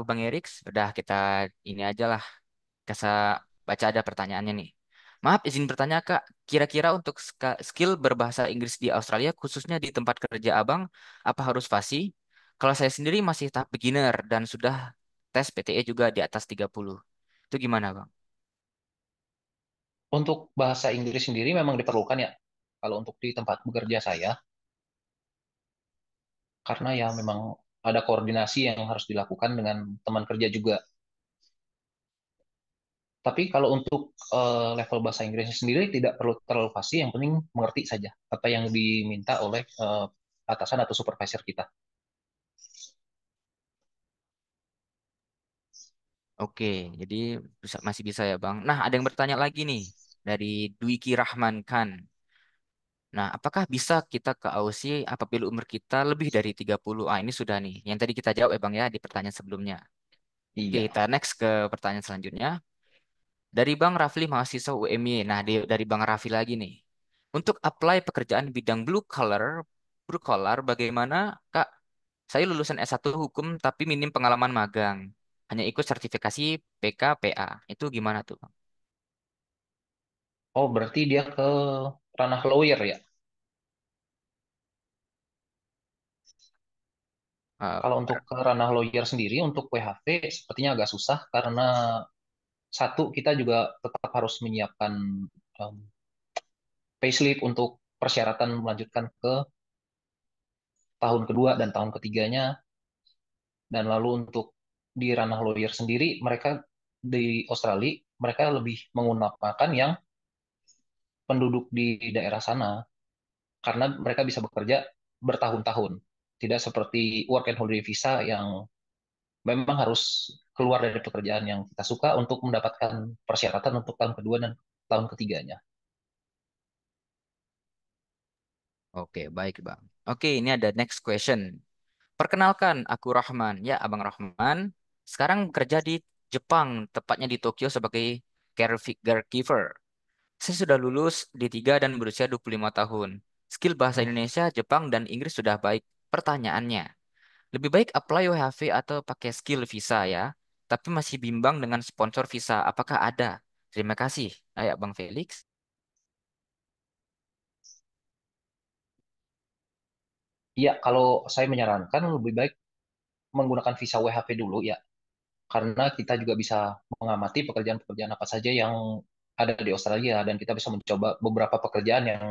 Bang Erik, udah kita ini aja lah. Kita baca ada pertanyaannya nih. Maaf, izin bertanya Kak, kira-kira untuk skill berbahasa Inggris di Australia, khususnya di tempat kerja Abang, apa harus fasih? Kalau saya sendiri masih tahap beginner dan sudah tes PTE juga di atas 30. Itu gimana Bang? Untuk bahasa Inggris sendiri memang diperlukan ya, kalau untuk di tempat bekerja saya, karena ya memang ada koordinasi yang harus dilakukan dengan teman kerja juga. Tapi kalau untuk level bahasa Inggrisnya sendiri tidak perlu terlalu fasih, yang penting mengerti saja apa yang diminta oleh atasan atau supervisor kita. Oke, jadi masih bisa ya Bang. Nah, ada yang bertanya lagi nih dari Dwiki Rahman Khan. Nah, apakah bisa kita ke Aussie apabila umur kita lebih dari 30? Ah, ini sudah nih. Yang tadi kita jawab ya Bang ya di pertanyaan sebelumnya. Oke, Iya. kita next ke pertanyaan selanjutnya. Dari Bang Rafli mahasiswa UMY. Nah, dari Bang Rafli lagi nih. Untuk apply pekerjaan bidang blue collar bagaimana Kak? Saya lulusan S1 hukum tapi minim pengalaman magang. Hanya ikut sertifikasi PKPA. Itu gimana tuh, Bang? Oh, berarti dia ke ranah lawyer ya. Eh, Kalau untuk ke ranah lawyer sendiri, untuk WHV sepertinya agak susah karena satu, kita juga tetap harus menyiapkan um, payslip untuk persyaratan melanjutkan ke tahun kedua dan tahun ketiganya. Dan lalu untuk di ranah lawyer sendiri, mereka di Australia, mereka lebih menggunakan yang penduduk di daerah sana karena mereka bisa bekerja bertahun-tahun. Tidak seperti work and holiday visa yang memang harus keluar dari pekerjaan yang kita suka untuk mendapatkan persyaratan untuk tahun kedua dan tahun ketiganya. Oke, baik, Bang. Oke, ini ada next question. Perkenalkan, aku Rahman. Ya, Abang Rahman. Sekarang kerja di Jepang, tepatnya di Tokyo sebagai caregiver. Saya sudah lulus D3 dan berusia 25 tahun. Skill bahasa Indonesia, Jepang, dan Inggris sudah baik. Pertanyaannya, lebih baik apply WHV atau pakai skill visa ya? Tapi masih bimbang dengan sponsor visa. Apakah ada? Terima kasih. Ayo, Bang Felix. Iya, kalau saya menyarankan lebih baik menggunakan visa WHV dulu ya, karena kita juga bisa mengamati pekerjaan-pekerjaan apa saja yang ada di Australia dan kita bisa mencoba beberapa pekerjaan yang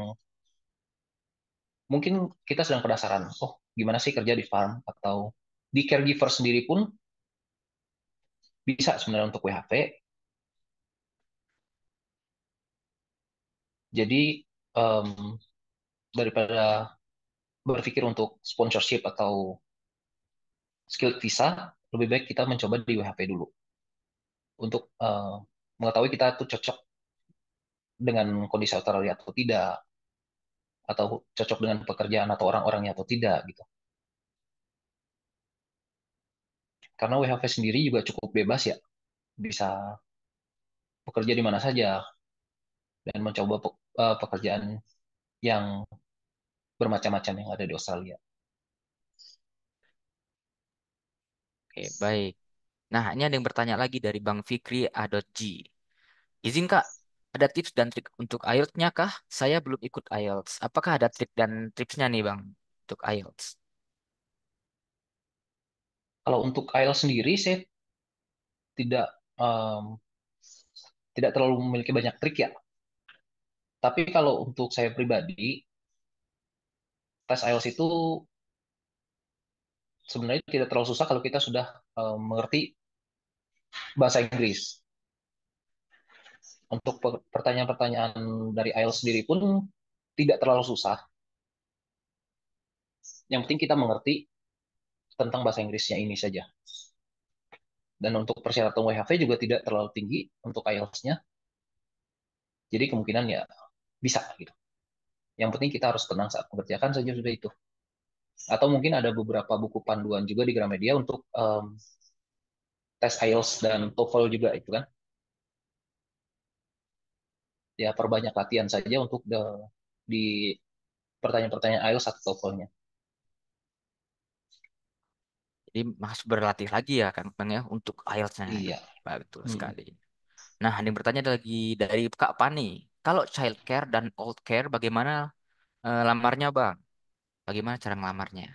mungkin kita sedang penasaran, oh gimana sih kerja di farm atau di caregiver sendiri pun bisa sebenarnya untuk WHV. Jadi em, daripada berpikir untuk sponsorship atau skill visa, lebih baik kita mencoba di WHV dulu untuk mengetahui kita tuh cocok dengan kondisi Australia atau tidak, atau cocok dengan pekerjaan atau orang-orangnya atau tidak gitu. Karena WHV sendiri juga cukup bebas ya, bisa bekerja di mana saja dan mencoba pekerjaan yang bermacam-macam yang ada di Australia. Oke, baik. Nah, ini ada yang bertanya lagi dari Bang Fikri A.G. Izin Kak, ada tips dan trik untuk IELTS-nya kah? Saya belum ikut IELTS. Apakah ada trik dan tipsnya nih Bang untuk IELTS? Kalau untuk IELTS sendiri, saya tidak tidak terlalu memiliki banyak trik ya. Tapi kalau untuk saya pribadi, tes IELTS itu sebenarnya tidak terlalu susah kalau kita sudah mengerti bahasa Inggris. Untuk pertanyaan-pertanyaan dari IELTS sendiri pun tidak terlalu susah. Yang penting kita mengerti tentang bahasa Inggrisnya ini saja. Dan untuk persyaratan WHV juga tidak terlalu tinggi untuk IELTS-nya. Jadi kemungkinan ya bisa gitu. Yang penting kita harus tenang saat mengerjakan saja sudah itu. Atau mungkin ada beberapa buku panduan juga di Gramedia untuk tes IELTS dan TOEFL juga itu kan. Ya perbanyak latihan saja untuk di pertanyaan-pertanyaan IELTS atau TOEFL-nya. Jadi harus berlatih lagi ya kan Bang ya untuk IELTS-nya ini. Iya. Betul Mm. sekali. Nah, ini bertanya lagi dari Kak Pani. Kalau child care dan old care bagaimana lamarnya Bang? Bagaimana cara ngelamarnya?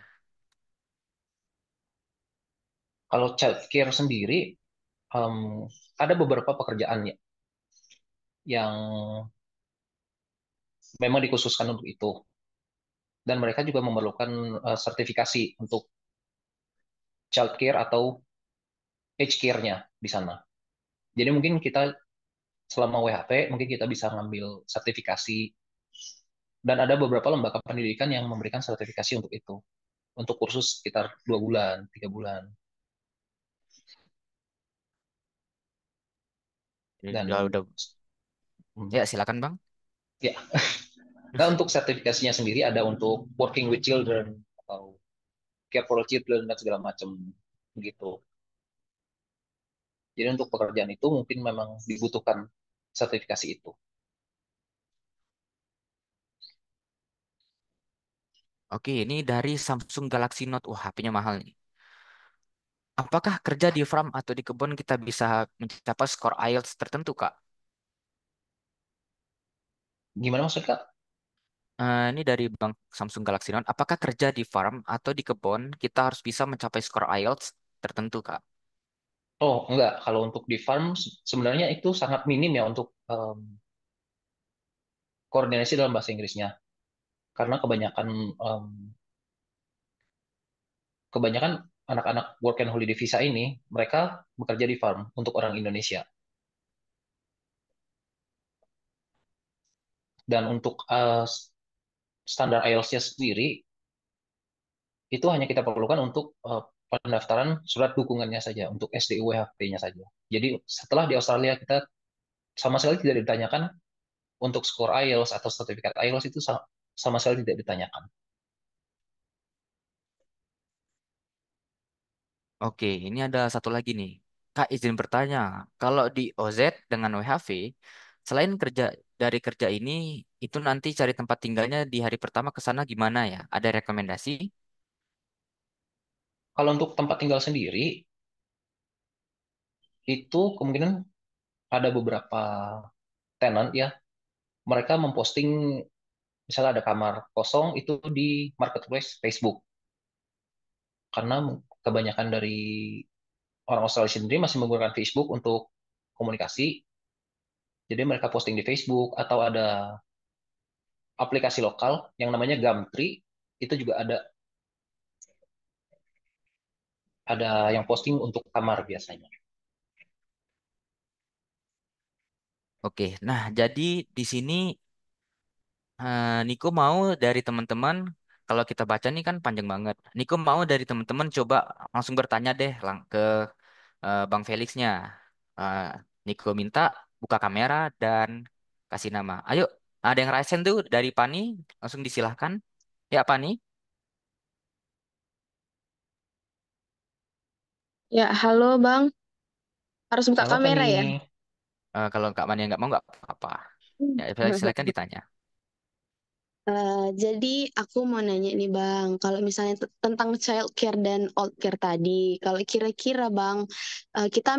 Kalau child care sendiri, em, ada beberapa pekerjaan ya, yang memang dikhususkan untuk itu. Dan mereka juga memerlukan sertifikasi untuk child care atau age care-nya di sana. Jadi mungkin kita selama WHP, mungkin kita bisa ngambil sertifikasi. Dan ada beberapa lembaga pendidikan yang memberikan sertifikasi untuk itu. Untuk kursus sekitar 2 bulan, 3 bulan. Jadi Dan udah hmm, ya silakan Bang. ya, nah untuk sertifikasinya sendiri ada untuk working with children atau care for children dan segala macam begitu. Jadi untuk pekerjaan itu mungkin memang dibutuhkan sertifikasi itu. Oke, ini dari Samsung Galaxy Note. Wah, HP-nya mahal nih. Apakah kerja di farm atau di kebun kita bisa mencapai skor IELTS tertentu, Kak? Gimana maksud Kak? Ini dari Bang Samsung Galaxy Note. Apakah kerja di farm atau di kebun kita harus bisa mencapai skor IELTS tertentu, Kak? Oh, enggak. Kalau untuk di farm sebenarnya itu sangat minim ya untuk koordinasi dalam bahasa Inggrisnya. Karena em, kebanyakan anak-anak work and holiday visa ini mereka bekerja di farm untuk orang Indonesia. Dan untuk standar IELTS-nya sendiri itu hanya kita perlukan untuk pendaftaran surat dukungannya saja untuk SDUWHP-nya saja. Jadi setelah di Australia kita sama sekali tidak ditanyakan untuk skor IELTS atau sertifikat IELTS itu sama sekali tidak ditanyakan. Oke, ini ada satu lagi nih. Kak, izin bertanya. Kalau di OZ dengan WHV, selain kerja dari kerja ini, itu nanti cari tempat tinggalnya di hari pertama ke sana gimana ya? Ada rekomendasi? Kalau untuk tempat tinggal sendiri itu kemungkinan ada beberapa tenant ya, mereka memposting misalnya ada kamar kosong itu di marketplace Facebook. Karena kebanyakan dari orang Australia sendiri masih menggunakan Facebook untuk komunikasi. Jadi mereka posting di Facebook atau ada aplikasi lokal yang namanya Gumtree itu juga ada yang posting untuk kamar biasanya. Oke, nah jadi di sini Niko mau dari teman-teman, kalau kita baca nih kan panjang banget. Niko mau dari teman-teman coba langsung bertanya deh ke Bang Felixnya. Eh, Niko minta buka kamera dan kasih nama. Ayo, ada yang raisen tuh dari Pani, langsung disilahkan. Ya Pani. Ya, halo Bang. Harus buka Halo Feni, kamera ya? Kalau Kak Pani yang nggak mau nggak apa-apa. Ya Felix silakan ditanya. Jadi aku mau nanya nih Bang, kalau misalnya tentang child care dan old care tadi, kalau kira-kira Bang, kita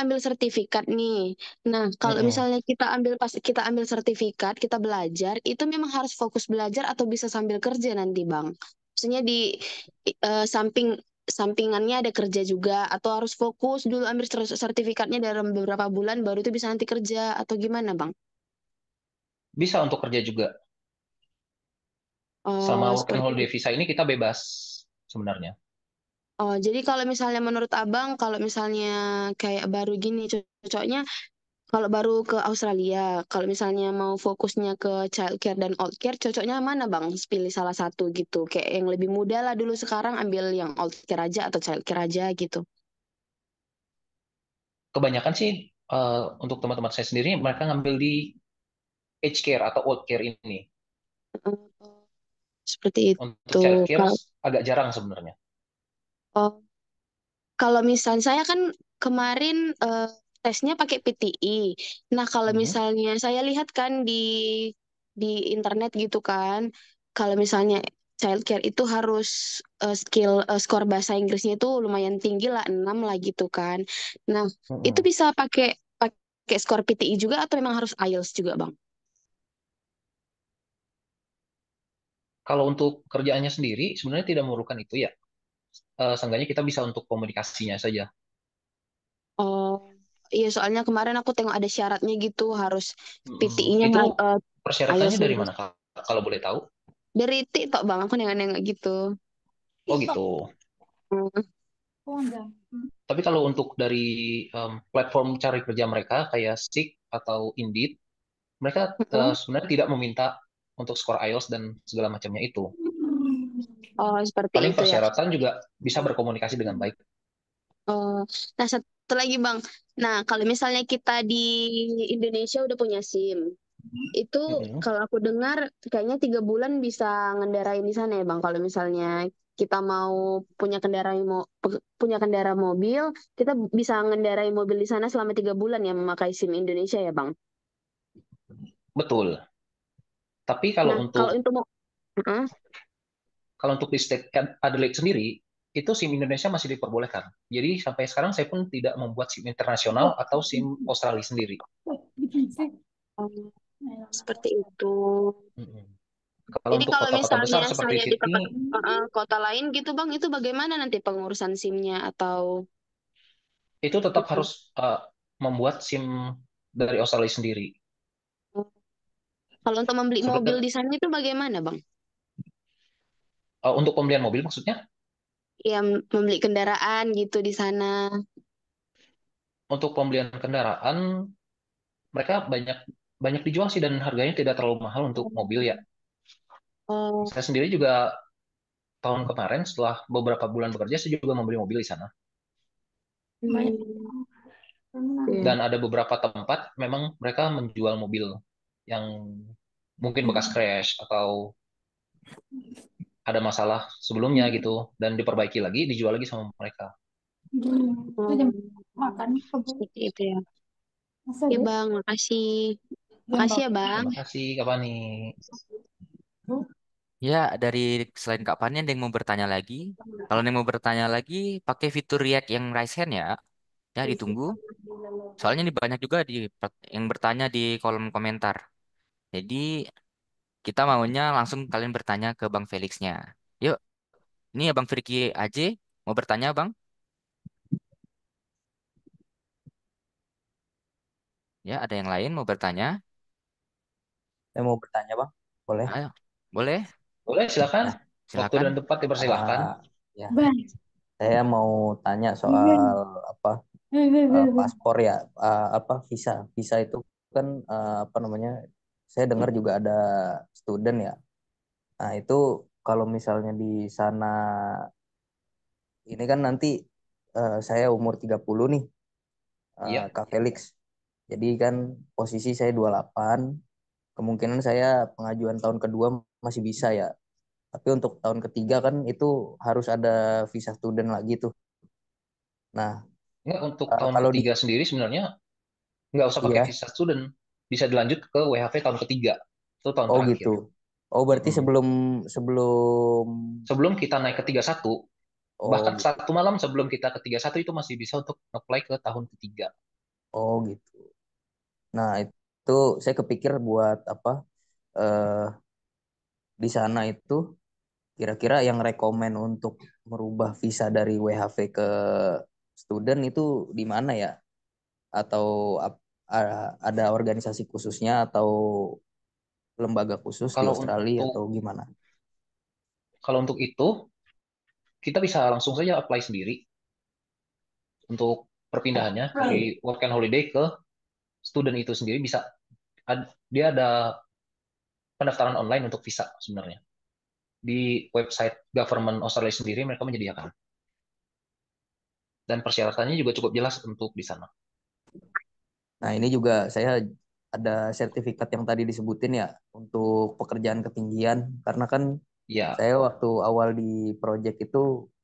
ambil sertifikat nih. Nah, kalau mm-mm. misalnya pas kita ambil sertifikat, kita belajar, itu memang harus fokus belajar atau bisa sambil kerja nanti Bang? Maksudnya di sampingannya ada kerja juga, atau harus fokus dulu ambil sertifikatnya dalam beberapa bulan, baru itu bisa nanti kerja atau gimana Bang? Bisa untuk kerja juga. Sama Oh, work and seperti holiday visa ini kita bebas sebenarnya. Oh, jadi kalau misalnya menurut Abang, kalau misalnya kayak baru gini, cocoknya kalau baru ke Australia, kalau misalnya mau fokusnya ke child care dan old care, cocoknya mana Bang? Pilih salah satu gitu. Kayak yang lebih muda lah dulu sekarang ambil yang old care aja atau child care aja gitu. Kebanyakan sih untuk teman-teman saya sendiri mereka ngambil di age care atau old care ini. Eh, seperti Untuk itu. childcare Kalau agak jarang sebenarnya. oh, kalau misalnya saya kan kemarin tesnya pakai PTI. Nah, kalau Mhm. misalnya saya lihat kan di internet gitu kan, kalau misalnya childcare itu harus skor bahasa Inggrisnya itu lumayan tinggi lah, 6 lah gitu kan. Nah, itu Mhm. bisa pakai pakai skor PTI juga atau memang harus IELTS juga, Bang? Kalau untuk kerjaannya sendiri sebenarnya tidak memerlukan itu ya. Seenggaknya kita bisa untuk komunikasinya saja. Oh, iya soalnya kemarin aku tengok ada syaratnya gitu, harus Mhm. PTI-nya Itu IELTS persyaratannya dari lulus. mana Kak? Kalau boleh tahu? Dari TikTok bang, aku nengok-nengok gitu. Oh gitu. Hmm. Tapi kalau untuk dari platform cari kerja mereka kayak Seek atau Indeed, mereka Mm-mm. sebenarnya tidak meminta untuk skor IELTS dan segala macamnya itu. Oh, seperti Paling itu ya. persyaratan juga bisa berkomunikasi dengan baik. Oh, nah satu lagi bang. Nah, kalau misalnya kita di Indonesia udah punya SIM, itu Mhm. kalau aku dengar kayaknya 3 bulan bisa ngendarain di sana ya bang. Kalau misalnya kita mau punya kendaraan mobil, kita bisa ngendarai mobil di sana selama 3 bulan ya memakai SIM Indonesia ya bang. Betul. Tapi kalau Nah, untuk mau, Heeh. kalau untuk di State Adelaide sendiri, itu SIM Indonesia masih diperbolehkan. Jadi sampai sekarang saya pun tidak membuat SIM internasional atau SIM Australia sendiri. Oh, seperti itu. Mm-mm. Kalau Jadi untuk kalau kota-kota misalnya besar seperti saya di Sydney, kota lain gitu Bang, itu bagaimana nanti pengurusan SIM-nya atau itu tetap gitu? harus membuat SIM dari Australia sendiri. Kalau untuk membeli mobil Seperti di sana itu bagaimana Bang? untuk pembelian mobil maksudnya, Ya membeli kendaraan gitu di sana. untuk pembelian kendaraan mereka banyak banyak dijual sih dan harganya tidak terlalu mahal untuk mobil ya. Oh, Saya sendiri juga tahun kemarin setelah beberapa bulan bekerja saya juga membeli mobil di sana. hmm, Dan iya. ada beberapa tempat memang mereka menjual mobil yang mungkin bekas crash atau ada masalah sebelumnya gitu dan diperbaiki lagi dijual lagi sama mereka. Oh, seperti itu ya. Ya Bang, makasih. Makasih ya Bang. Terima kasih Kak Fani. Ya, dari selain Kak Fani ada yang mau bertanya lagi. Kalau ada yang mau bertanya lagi, pakai fitur React yang raise hand ya. Ya, ditunggu. Soalnya ini banyak juga yang bertanya di kolom komentar. Jadi, kita maunya langsung kalian bertanya ke Bang Felixnya. Yuk, ini ya Bang Firky aja. Mau bertanya, Bang? Ya, ada yang lain mau bertanya? Saya mau bertanya, Bang. Boleh? Ayo, boleh? Boleh silakan. Ya. Waktu Silakan. dan tempat dipersilahkan. Ah, ya. Saya mau tanya soal apa paspor ya, apa visa. Visa itu kan apa namanya? Saya dengar juga ada student ya. Nah, itu kalau misalnya di sana ini kan nanti saya umur 30 nih, Iya. Kak Felix. Jadi kan posisi saya 28, kemungkinan saya pengajuan tahun kedua masih bisa ya. Tapi untuk tahun ketiga kan itu harus ada visa student lagi tuh. Nah, Nggak, untuk tahun kalau di ketiga sendiri sebenarnya nggak usah pakai iya, visa student. Bisa dilanjut ke WHV tahun ketiga. Itu tahun oh terakhir. gitu. Oh berarti Mm-mm. sebelum sebelum Sebelum kita naik ke 31, oh bahkan gitu. satu malam sebelum kita ke 31 itu masih bisa untuk apply ke tahun ketiga. Oh gitu. Nah, itu saya kepikir buat apa eh di sana itu kira-kira yang rekomen untuk merubah visa dari WHV ke student itu di mana ya? Atau ada organisasi khususnya atau lembaga khusus di Kalau Australia untuk atau gimana? kalau untuk itu kita bisa langsung saja apply sendiri untuk perpindahannya dari work and holiday ke student itu sendiri bisa dia ada pendaftaran online untuk visa sebenarnya. Di website government Australia sendiri mereka menyediakan dan persyaratannya juga cukup jelas untuk di sana. Nah, ini juga saya ada sertifikat yang tadi disebutin ya untuk pekerjaan ketinggian karena kan Ya, saya waktu awal di project itu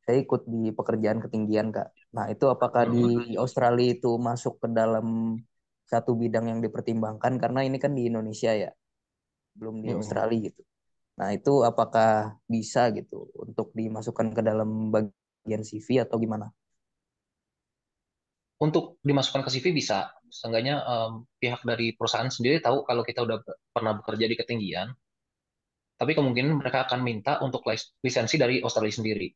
saya ikut di pekerjaan ketinggian Kak. Nah, itu apakah di mm-mm, Australia itu masuk ke dalam satu bidang yang dipertimbangkan karena ini kan di Indonesia ya, belum di mm-mm. Australia gitu. Nah, itu apakah bisa gitu untuk dimasukkan ke dalam bagian CV atau gimana? Untuk dimasukkan ke CV bisa. Seenggaknya pihak dari perusahaan sendiri tahu kalau kita udah pernah bekerja di ketinggian, tapi kemungkinan mereka akan minta untuk lisensi dari Australia sendiri.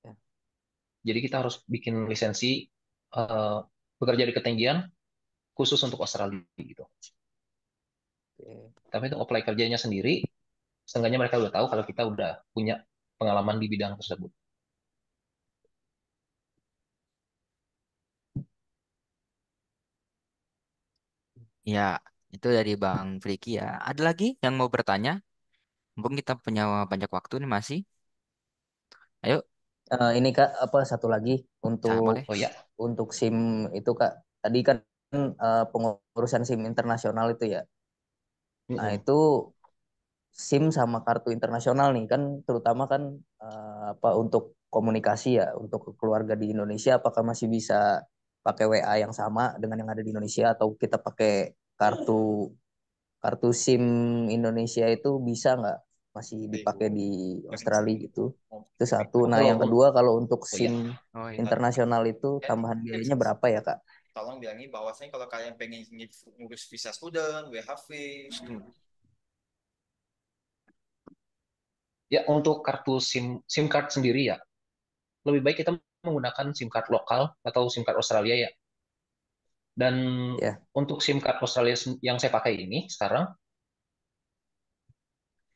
Ya, Jadi kita harus bikin lisensi eh, bekerja di ketinggian khusus untuk Australia gitu. oke. Tapi untuk apply kerjanya sendiri, setengahnya mereka udah tahu kalau kita udah punya pengalaman di bidang tersebut. Ya, itu dari Bang Friki ya. Ada lagi yang mau bertanya? Mumpung kita punya banyak waktu nih masih. Ayo, Ini Kak, apa satu lagi boleh. Oh ya, untuk SIM itu Kak. Tadi kan pengurusan SIM internasional itu ya. Nah, mm-mm. itu SIM sama kartu internasional nih kan terutama kan apa untuk komunikasi ya untuk keluarga di Indonesia apakah masih bisa pakai WA yang sama dengan yang ada di Indonesia atau kita pakai kartu kartu SIM Indonesia itu bisa nggak masih dipakai di Australia gitu. Itu satu. Oh, Nah, yang kedua kalau untuk oh ya, SIM Oh iya. internasional itu tambahan biayanya berapa ya, Kak? Tolong bilangin bahwasanya kalau kalian pengen ngurus visa student, WHV, hmm. Ya untuk kartu SIM card sendiri ya, lebih baik kita menggunakan SIM card lokal atau SIM card Australia ya. Dan Ya. untuk SIM card Australia yang saya pakai ini sekarang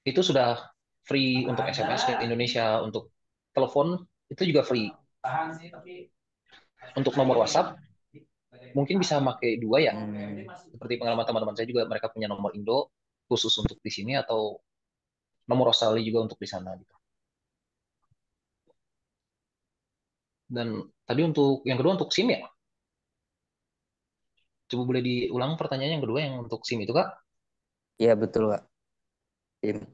itu sudah free untuk SMS ke Indonesia, untuk telepon itu juga free. Untuk nomor WhatsApp mungkin bisa pakai dua ya. Hmm. Seperti pengalaman teman-teman saya juga mereka punya nomor Indo khusus untuk di sini atau nomor Australia juga untuk di sana gitu. Dan tadi untuk yang kedua untuk SIM ya. Coba boleh diulang pertanyaannya yang kedua yang untuk SIM itu Kak? Iya betul, Kak. SIM.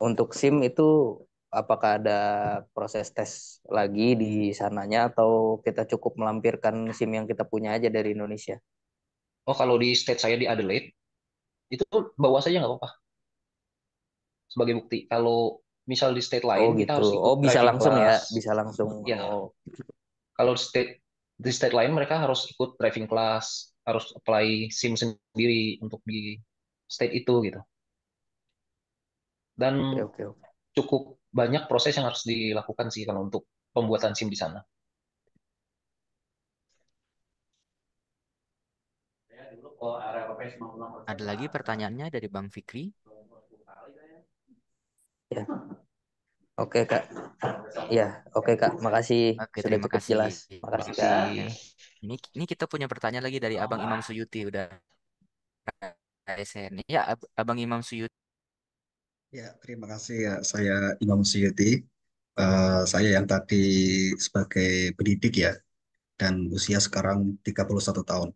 Untuk SIM itu apakah ada proses tes lagi di sananya atau kita cukup melampirkan SIM yang kita punya aja dari Indonesia? Oh kalau di state saya di Adelaide itu bawa saja nggak apa-apa sebagai bukti. Kalau misal di state Oh lain kita gitu. harus Oh ikut bisa driving langsung ya, class. bisa langsung. Ya, Oh, kalau di state lain mereka harus ikut driving class, harus apply SIM sendiri untuk di state itu gitu. Dan oke oke oke. cukup banyak proses yang harus dilakukan sih kalau untuk pembuatan SIM di sana. Ada lagi pertanyaannya dari Bang Fikri. Ya, oke Kak. Ya, oke Kak. Makasih Oke, sudah terima cukup kasih. jelas. Terima Makasih kasih. Kak. Ya. Ini kita punya pertanyaan lagi dari Abang Imam Suyuti udah ASN. Ya, Abang Imam Suyuti. Ya, terima kasih ya. Saya Imam Suyuti. Saya yang tadi sebagai pendidik ya, dan usia sekarang 31 tahun.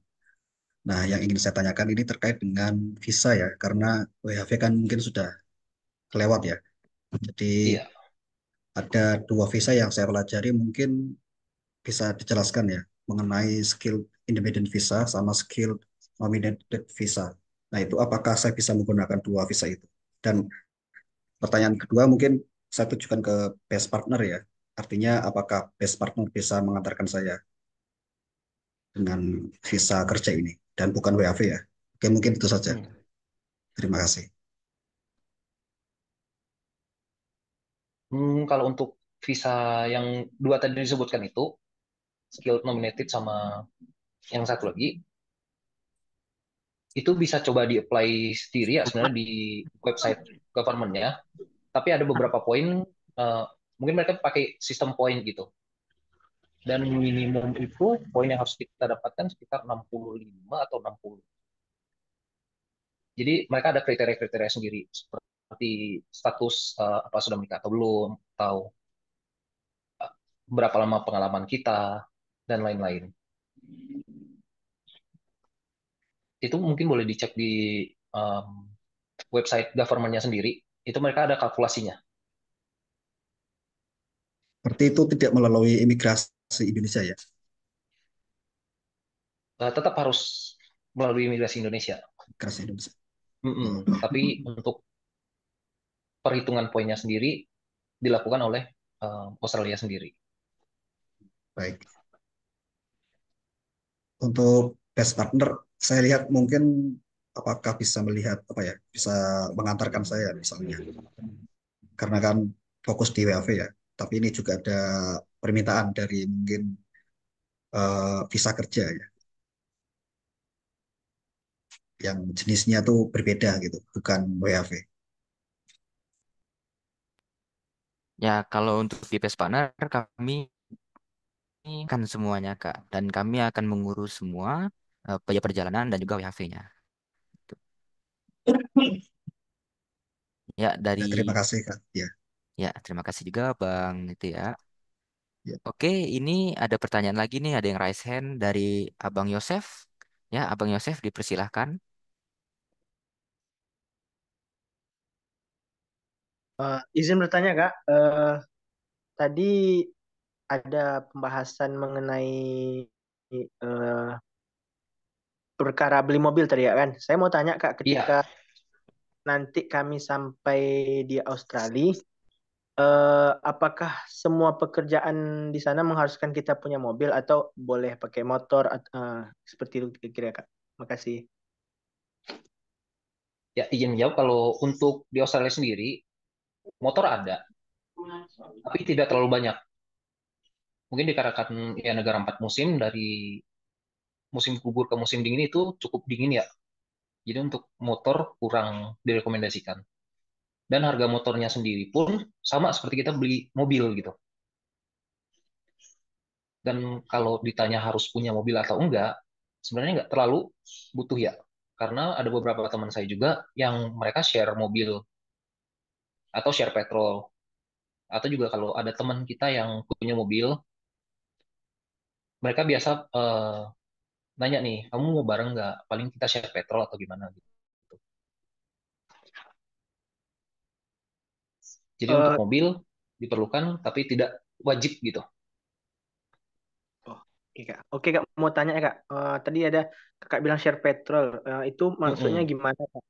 Nah, yang ingin saya tanyakan ini terkait dengan visa ya, karena WHV kan mungkin sudah kelewat ya. Jadi Iya. ada dua visa yang saya pelajari, mungkin bisa dijelaskan ya, mengenai skill independent visa sama skill nominated visa. Nah, itu apakah saya bisa menggunakan dua visa itu? Dan pertanyaan kedua mungkin saya tujukan ke best partner ya. Artinya apakah best partner bisa mengantarkan saya dengan visa kerja ini dan bukan WAV ya. Oke, mungkin itu saja. Hmm. Terima kasih. Kalau untuk visa yang dua tadi disebutkan itu, skilled nominated sama yang satu lagi, itu bisa coba di-apply sendiri ya sebenarnya di website government-nya. Tapi ada beberapa poin, eh, mungkin mereka pakai sistem poin gitu. Dan minimum itu poin yang harus kita dapatkan sekitar 65 atau 60. Jadi mereka ada kriteria-kriteria sendiri seperti status apa sudah menikah atau belum, atau berapa lama pengalaman kita dan lain-lain. Itu mungkin boleh dicek di um, website government-nya sendiri. Itu mereka ada kalkulasinya. Berarti itu tidak melalui imigrasi Indonesia ya? Tetap harus melalui imigrasi Indonesia. Imigrasi Indonesia. Mm-mm. Hmm, Tapi untuk perhitungan poinnya sendiri dilakukan oleh Australia sendiri. baik. Untuk best partner, saya lihat mungkin apakah bisa melihat apa ya, bisa mengantarkan saya misalnya. Karena kan fokus di WAV ya. Tapi ini juga ada permintaan dari mungkin visa kerja ya, yang jenisnya tuh berbeda gitu, bukan WAV. Ya, kalau untuk di Best Partner, kami kan semuanya, Kak. Dan kami akan mengurus semua biaya perjalanan dan juga WHV-nya. Ya, Ya, terima dari kasih Kak. Ya, ya terima kasih juga Bang itu ya. ya. Oke, ini ada pertanyaan lagi nih, ada yang raise hand dari Abang Yosef. Ya, Abang Yosef dipersilahkan. Izin bertanya Kak, tadi ada pembahasan mengenai eh, perkara beli mobil tadi ya kan. Saya mau tanya Kak, Iya, ketika nanti kami sampai di Australia, apakah semua pekerjaan di sana mengharuskan kita punya mobil atau boleh pakai motor, seperti itu kira-kira Kak? Makasih. ya izin menjawab kalau untuk di Australia sendiri motor ada, tapi tidak terlalu banyak. Mungkin dikarenakan ya negara 4 musim, dari musim gugur ke musim dingin itu cukup dingin ya. Jadi untuk motor kurang direkomendasikan. Dan harga motornya sendiri pun sama seperti kita beli mobil gitu. Dan kalau ditanya harus punya mobil atau enggak, sebenarnya enggak terlalu butuh ya. Karena ada beberapa teman saya juga yang mereka share mobil atau share petrol. Atau juga kalau ada teman kita yang punya mobil, mereka biasa nanya nih, kamu mau bareng nggak? Paling kita share petrol atau gimana gitu. Jadi untuk Eh, mobil diperlukan tapi tidak wajib gitu. oh, oke Kak, mau tanya ya Kak. Tadi ada Kakak bilang share petrol. Itu maksudnya Mm-mm. gimana Kak?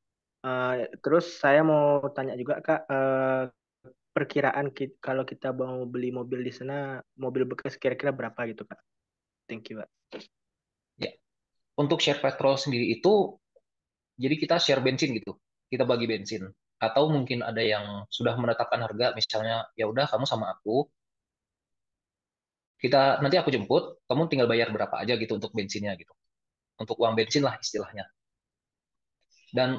Eh, Terus saya mau tanya juga Kak, perkiraan kalau kita mau beli mobil di sana, mobil bekas kira-kira berapa gitu Kak? Thank you Kak. Ya, untuk share petrol sendiri itu jadi kita share bensin gitu. Kita bagi bensin. Atau mungkin ada yang sudah menetapkan harga, misalnya ya udah kamu sama aku, kita nanti aku jemput, kamu tinggal bayar berapa aja gitu untuk bensinnya gitu. Untuk uang bensin lah istilahnya. Dan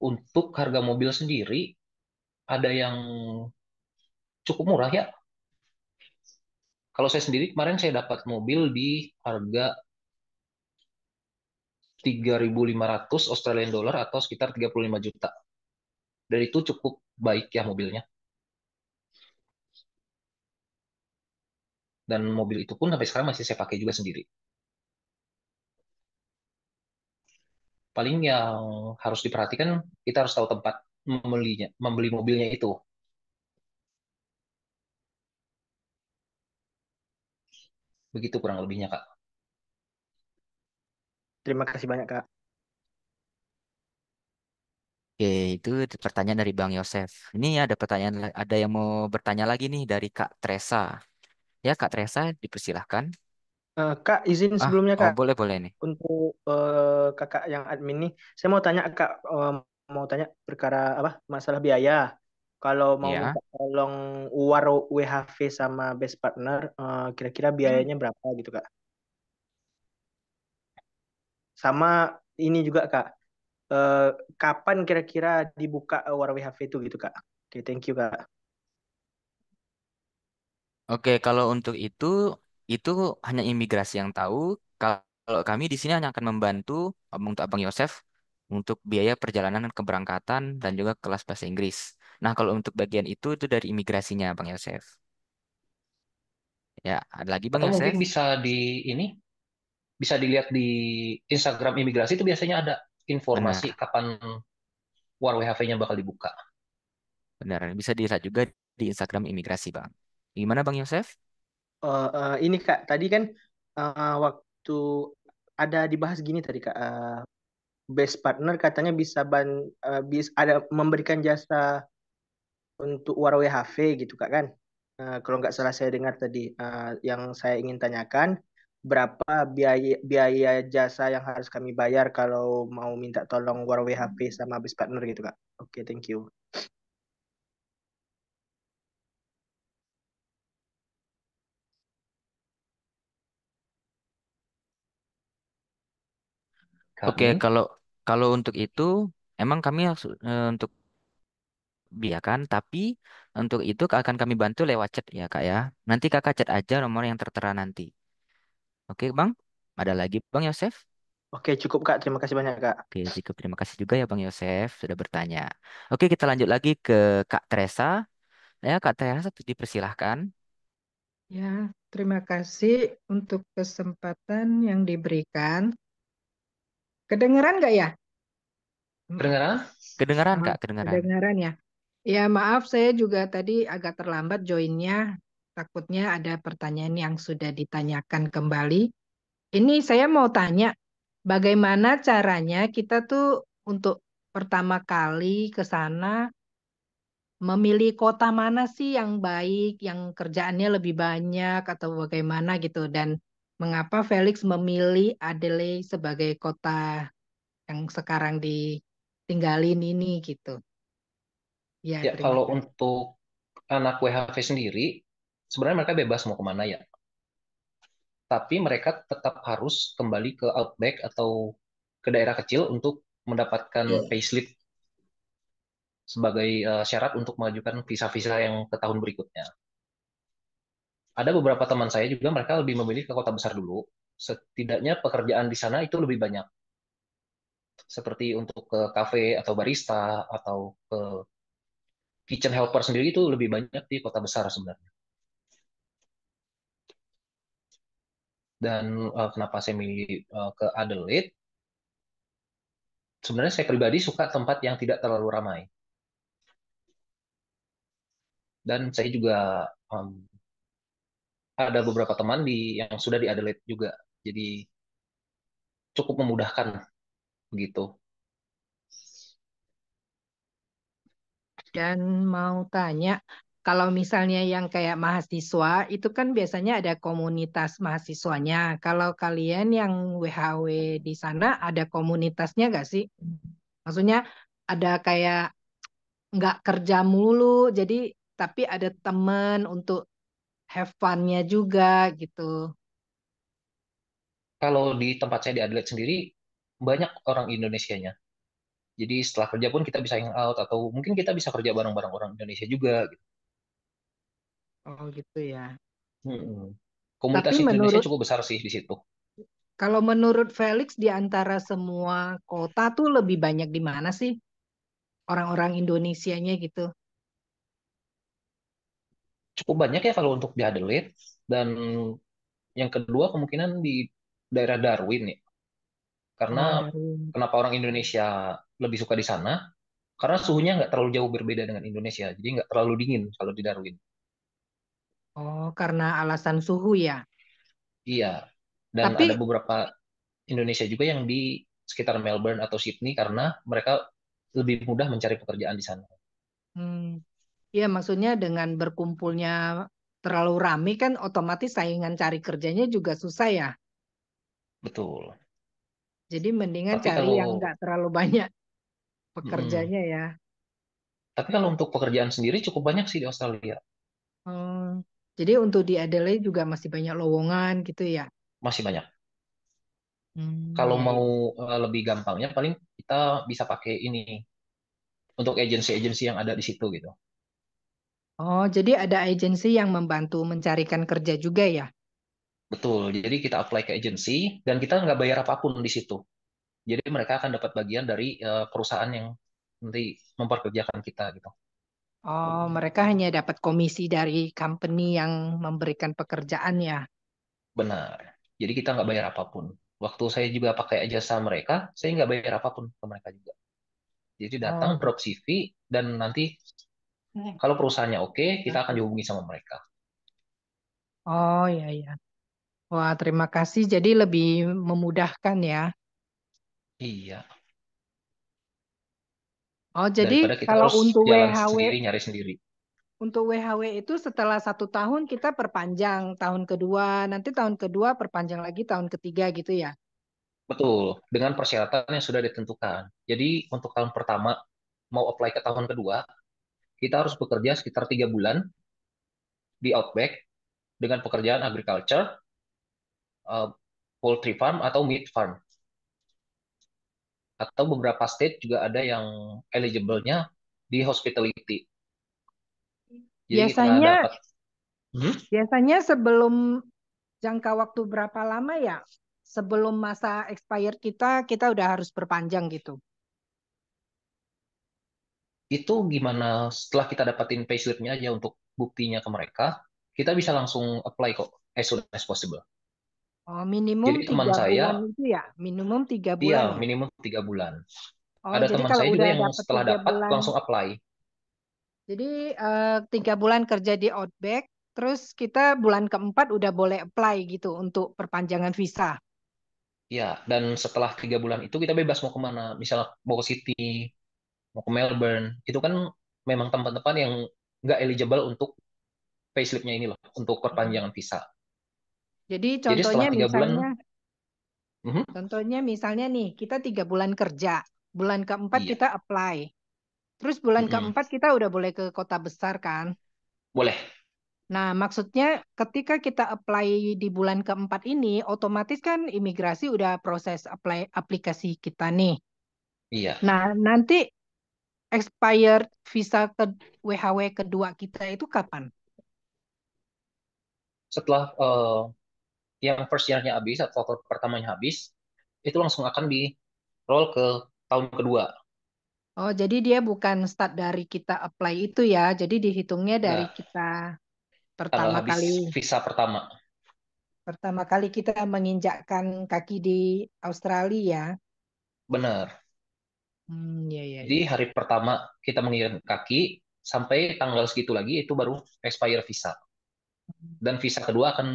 untuk harga mobil sendiri ada yang cukup murah ya. Kalau saya sendiri kemarin saya dapat mobil di harga 3.500 Australian dollar atau sekitar 35 juta. Dan itu cukup baik ya mobilnya. Dan mobil itu pun sampai sekarang masih saya pakai juga sendiri. Paling yang harus diperhatikan, kita harus tahu tempat membeli mobilnya itu. Begitu kurang lebihnya, Kak. Terima kasih banyak Kak. Oke, itu pertanyaan dari Bang Yosef. Ini ada pertanyaan, ada yang mau bertanya lagi nih dari Kak Tresa. Ya, Kak Tresa, dipersilahkan. Kak, izin Ah, sebelumnya oh Kak, boleh boleh nih. untuk Kakak yang admin nih, saya mau tanya Kak, mau tanya perkara apa? Masalah biaya. Kalau mau minta Ya. tolong war WHV sama best partner, kira-kira biayanya berapa gitu Kak? Sama ini juga Kak, eh, kapan kira-kira dibuka war WHV itu gitu Kak? Oke, thank you Kak. Oke, kalau untuk itu hanya imigrasi yang tahu. Kalau kami di sini hanya akan membantu untuk Abang Yosef untuk biaya perjalanan keberangkatan dan juga kelas bahasa Inggris. Nah, kalau untuk bagian itu dari imigrasinya, Bang Yosef. Ya, ada lagi Bang Atau mungkin Yosef? bisa di ini, bisa dilihat di Instagram imigrasi itu biasanya ada informasi Benar, kapan War WHV-nya bakal dibuka. benar. Bisa dilihat juga di Instagram imigrasi, Bang. Gimana Bang Yosef? Ini Kak, tadi kan waktu ada dibahas gini tadi Kak, best partner katanya bisa ada memberikan jasa untuk War WHV gitu Kak kan. Kalau nggak salah saya dengar tadi, yang saya ingin tanyakan, berapa biaya biaya jasa yang harus kami bayar kalau mau minta tolong War WHV sama best partner gitu Kak. Oke, thank you. Oke, Kami kalau kalau untuk itu emang kami untuk biakan, tapi untuk itu akan kami bantu lewat chat ya Kak ya. Nanti Kakak chat aja nomor yang tertera nanti. Oke Bang, ada lagi Bang Yosef? Oke, cukup Kak. Terima kasih banyak Kak. Oke, cukup. Terima kasih juga ya Bang Yosef sudah bertanya. Oke, kita lanjut lagi ke Kak Teresa. Ya, Kak Teresa dipersilahkan. Ya, terima kasih untuk kesempatan yang diberikan. Kedengeran nggak ya? kedengaran? Kedengaran Ah, Kak, kedengaran. kedengaran ya. Ya, maaf saya juga tadi agak terlambat joinnya. Takutnya ada pertanyaan yang sudah ditanyakan kembali. Ini saya mau tanya, bagaimana caranya kita tuh untuk pertama kali ke sana memilih kota mana sih yang baik, yang kerjaannya lebih banyak atau bagaimana gitu. Dan mengapa Felix memilih Adelaide sebagai kota yang sekarang ditinggalin ini gitu. Ya, Ya, terima kalau kasih. untuk anak WHV sendiri, sebenarnya mereka bebas mau kemana ya. Tapi mereka tetap harus kembali ke Outback atau ke daerah kecil untuk mendapatkan Iya. payslip sebagai syarat untuk mengajukan visa-visa yang ke tahun berikutnya. Ada beberapa teman saya juga mereka lebih memilih ke kota besar dulu. Setidaknya pekerjaan di sana itu lebih banyak. Seperti untuk ke kafe atau barista atau ke kitchen helper sendiri itu lebih banyak di kota besar sebenarnya. Dan kenapa saya milih ke Adelaide? Sebenarnya saya pribadi suka tempat yang tidak terlalu ramai. Dan saya juga um, ada beberapa teman yang sudah di Adelaide juga. Jadi cukup memudahkan begitu. Dan mau tanya, kalau misalnya yang kayak mahasiswa, itu kan biasanya ada komunitas mahasiswanya. Kalau kalian yang WHW di sana, ada komunitasnya nggak sih? Maksudnya ada kayak nggak kerja mulu, jadi tapi ada teman untuk have fun-nya juga gitu. Kalau di tempat saya di Adelaide sendiri, banyak orang Indonesianya. Jadi setelah kerja pun kita bisa hangout atau mungkin kita bisa kerja bareng-bareng orang Indonesia juga, gitu. Oh gitu ya. Hmm. Tapi Komunitas Indonesia menurut cukup besar sih di situ. Kalau menurut Felix di antara semua kota tuh lebih banyak di mana sih orang-orang Indonesianya gitu? Cukup banyak ya kalau untuk di Adelaide. Dan yang kedua kemungkinan di daerah Darwin ya. Karena Oh, dari kenapa orang Indonesia lebih suka di sana? Karena suhunya nggak terlalu jauh berbeda dengan Indonesia. Jadi nggak terlalu dingin kalau di Darwin. Oh, karena alasan suhu ya. Iya. Dan ada Tapi beberapa Indonesia juga yang di sekitar Melbourne atau Sydney karena mereka lebih mudah mencari pekerjaan di sana. hmm, ya maksudnya dengan berkumpulnya terlalu rame kan otomatis saingan cari kerjanya juga susah ya. Betul. Jadi mendingan Tapi cari kalau yang nggak terlalu banyak mm, pekerjanya ya. tapi kalau untuk pekerjaan sendiri cukup banyak sih di Australia. Oh, jadi untuk di Adelaide juga masih banyak lowongan gitu ya. Masih banyak. Hmm, Kalau ya, mau ya. lebih gampangnya paling kita bisa pakai ini untuk agensi-agensi yang ada di situ gitu. Oh, jadi ada agensi yang membantu mencarikan kerja juga ya. Betul. Jadi kita apply ke agensi dan kita nggak bayar apapun di situ. Jadi mereka akan dapat bagian dari perusahaan yang nanti memperkerjakan kita gitu. Oh, mereka hanya dapat komisi dari company yang memberikan pekerjaan ya. Benar. Jadi kita nggak bayar apapun. Waktu saya juga pakai jasa mereka, saya nggak bayar apapun ke mereka juga. Jadi datang, Oh, drop CV, dan nanti kalau perusahaannya oke, kita akan dihubungi sama mereka. oh ya ya. Wah, terima kasih. Jadi lebih memudahkan ya. Iya, Oh, jadi daripada kita kalau harus untuk jalan WHW, sendiri, nyari sendiri. untuk WHW itu setelah 1 tahun kita perpanjang tahun kedua, nanti tahun kedua perpanjang lagi tahun ketiga gitu ya. Betul, dengan persyaratan yang sudah ditentukan. Jadi untuk tahun pertama, mau apply ke tahun kedua, kita harus bekerja sekitar 3 bulan di Outback dengan pekerjaan agriculture, uh, poultry farm atau meat farm. Atau beberapa state juga ada yang eligible-nya di hospitality. Jadi kita Biasanya dapat. Hmm? biasanya sebelum jangka waktu berapa lama ya? Sebelum masa expired kita udah harus perpanjang gitu. Itu gimana setelah kita dapatin payslip-nya aja untuk buktinya ke mereka, kita bisa langsung apply kok as soon as possible. Oh, minimum Jadi teman tiga saya, bulan itu ya? Minimum tiga iya bulan ya? minimum 3 bulan. Oh, Ada jadi teman kalau saya juga udah yang dapat setelah tiga dapat bulan, langsung apply. jadi 3 bulan kerja di Outback, terus kita bulan keempat udah boleh apply gitu untuk perpanjangan visa. Ya, dan setelah 3 bulan itu kita bebas mau kemana. Misalnya mau ke Sydney, mau ke Melbourne, itu kan memang tempat-tempat yang nggak eligible untuk payslip-nya ini loh, untuk Hmm. perpanjangan visa. Jadi Jadi setelah 3 bulan, mhm, contohnya misalnya nih, kita 3 bulan kerja, bulan keempat iya, kita apply, terus bulan mhm, keempat kita udah boleh ke kota besar kan? boleh, Nah, maksudnya ketika kita apply di bulan keempat ini, otomatis kan imigrasi udah proses apply aplikasi kita nih. iya. Nah, nanti expired visa ke WHW kedua kita itu kapan? Setelah yang first year-nya habis atau tahun pertamanya habis, itu langsung akan di roll ke tahun kedua. Oh, jadi dia bukan start dari kita apply itu ya. Jadi dihitungnya dari Enggak, kita tanggal pertama habis kali visa pertama. pertama kali kita menginjakkan kaki di Australia ya. Benar. Ya ya Jadi ya. hari pertama kita mengirim kaki, sampai tanggal segitu lagi itu baru expire visa. Dan visa kedua akan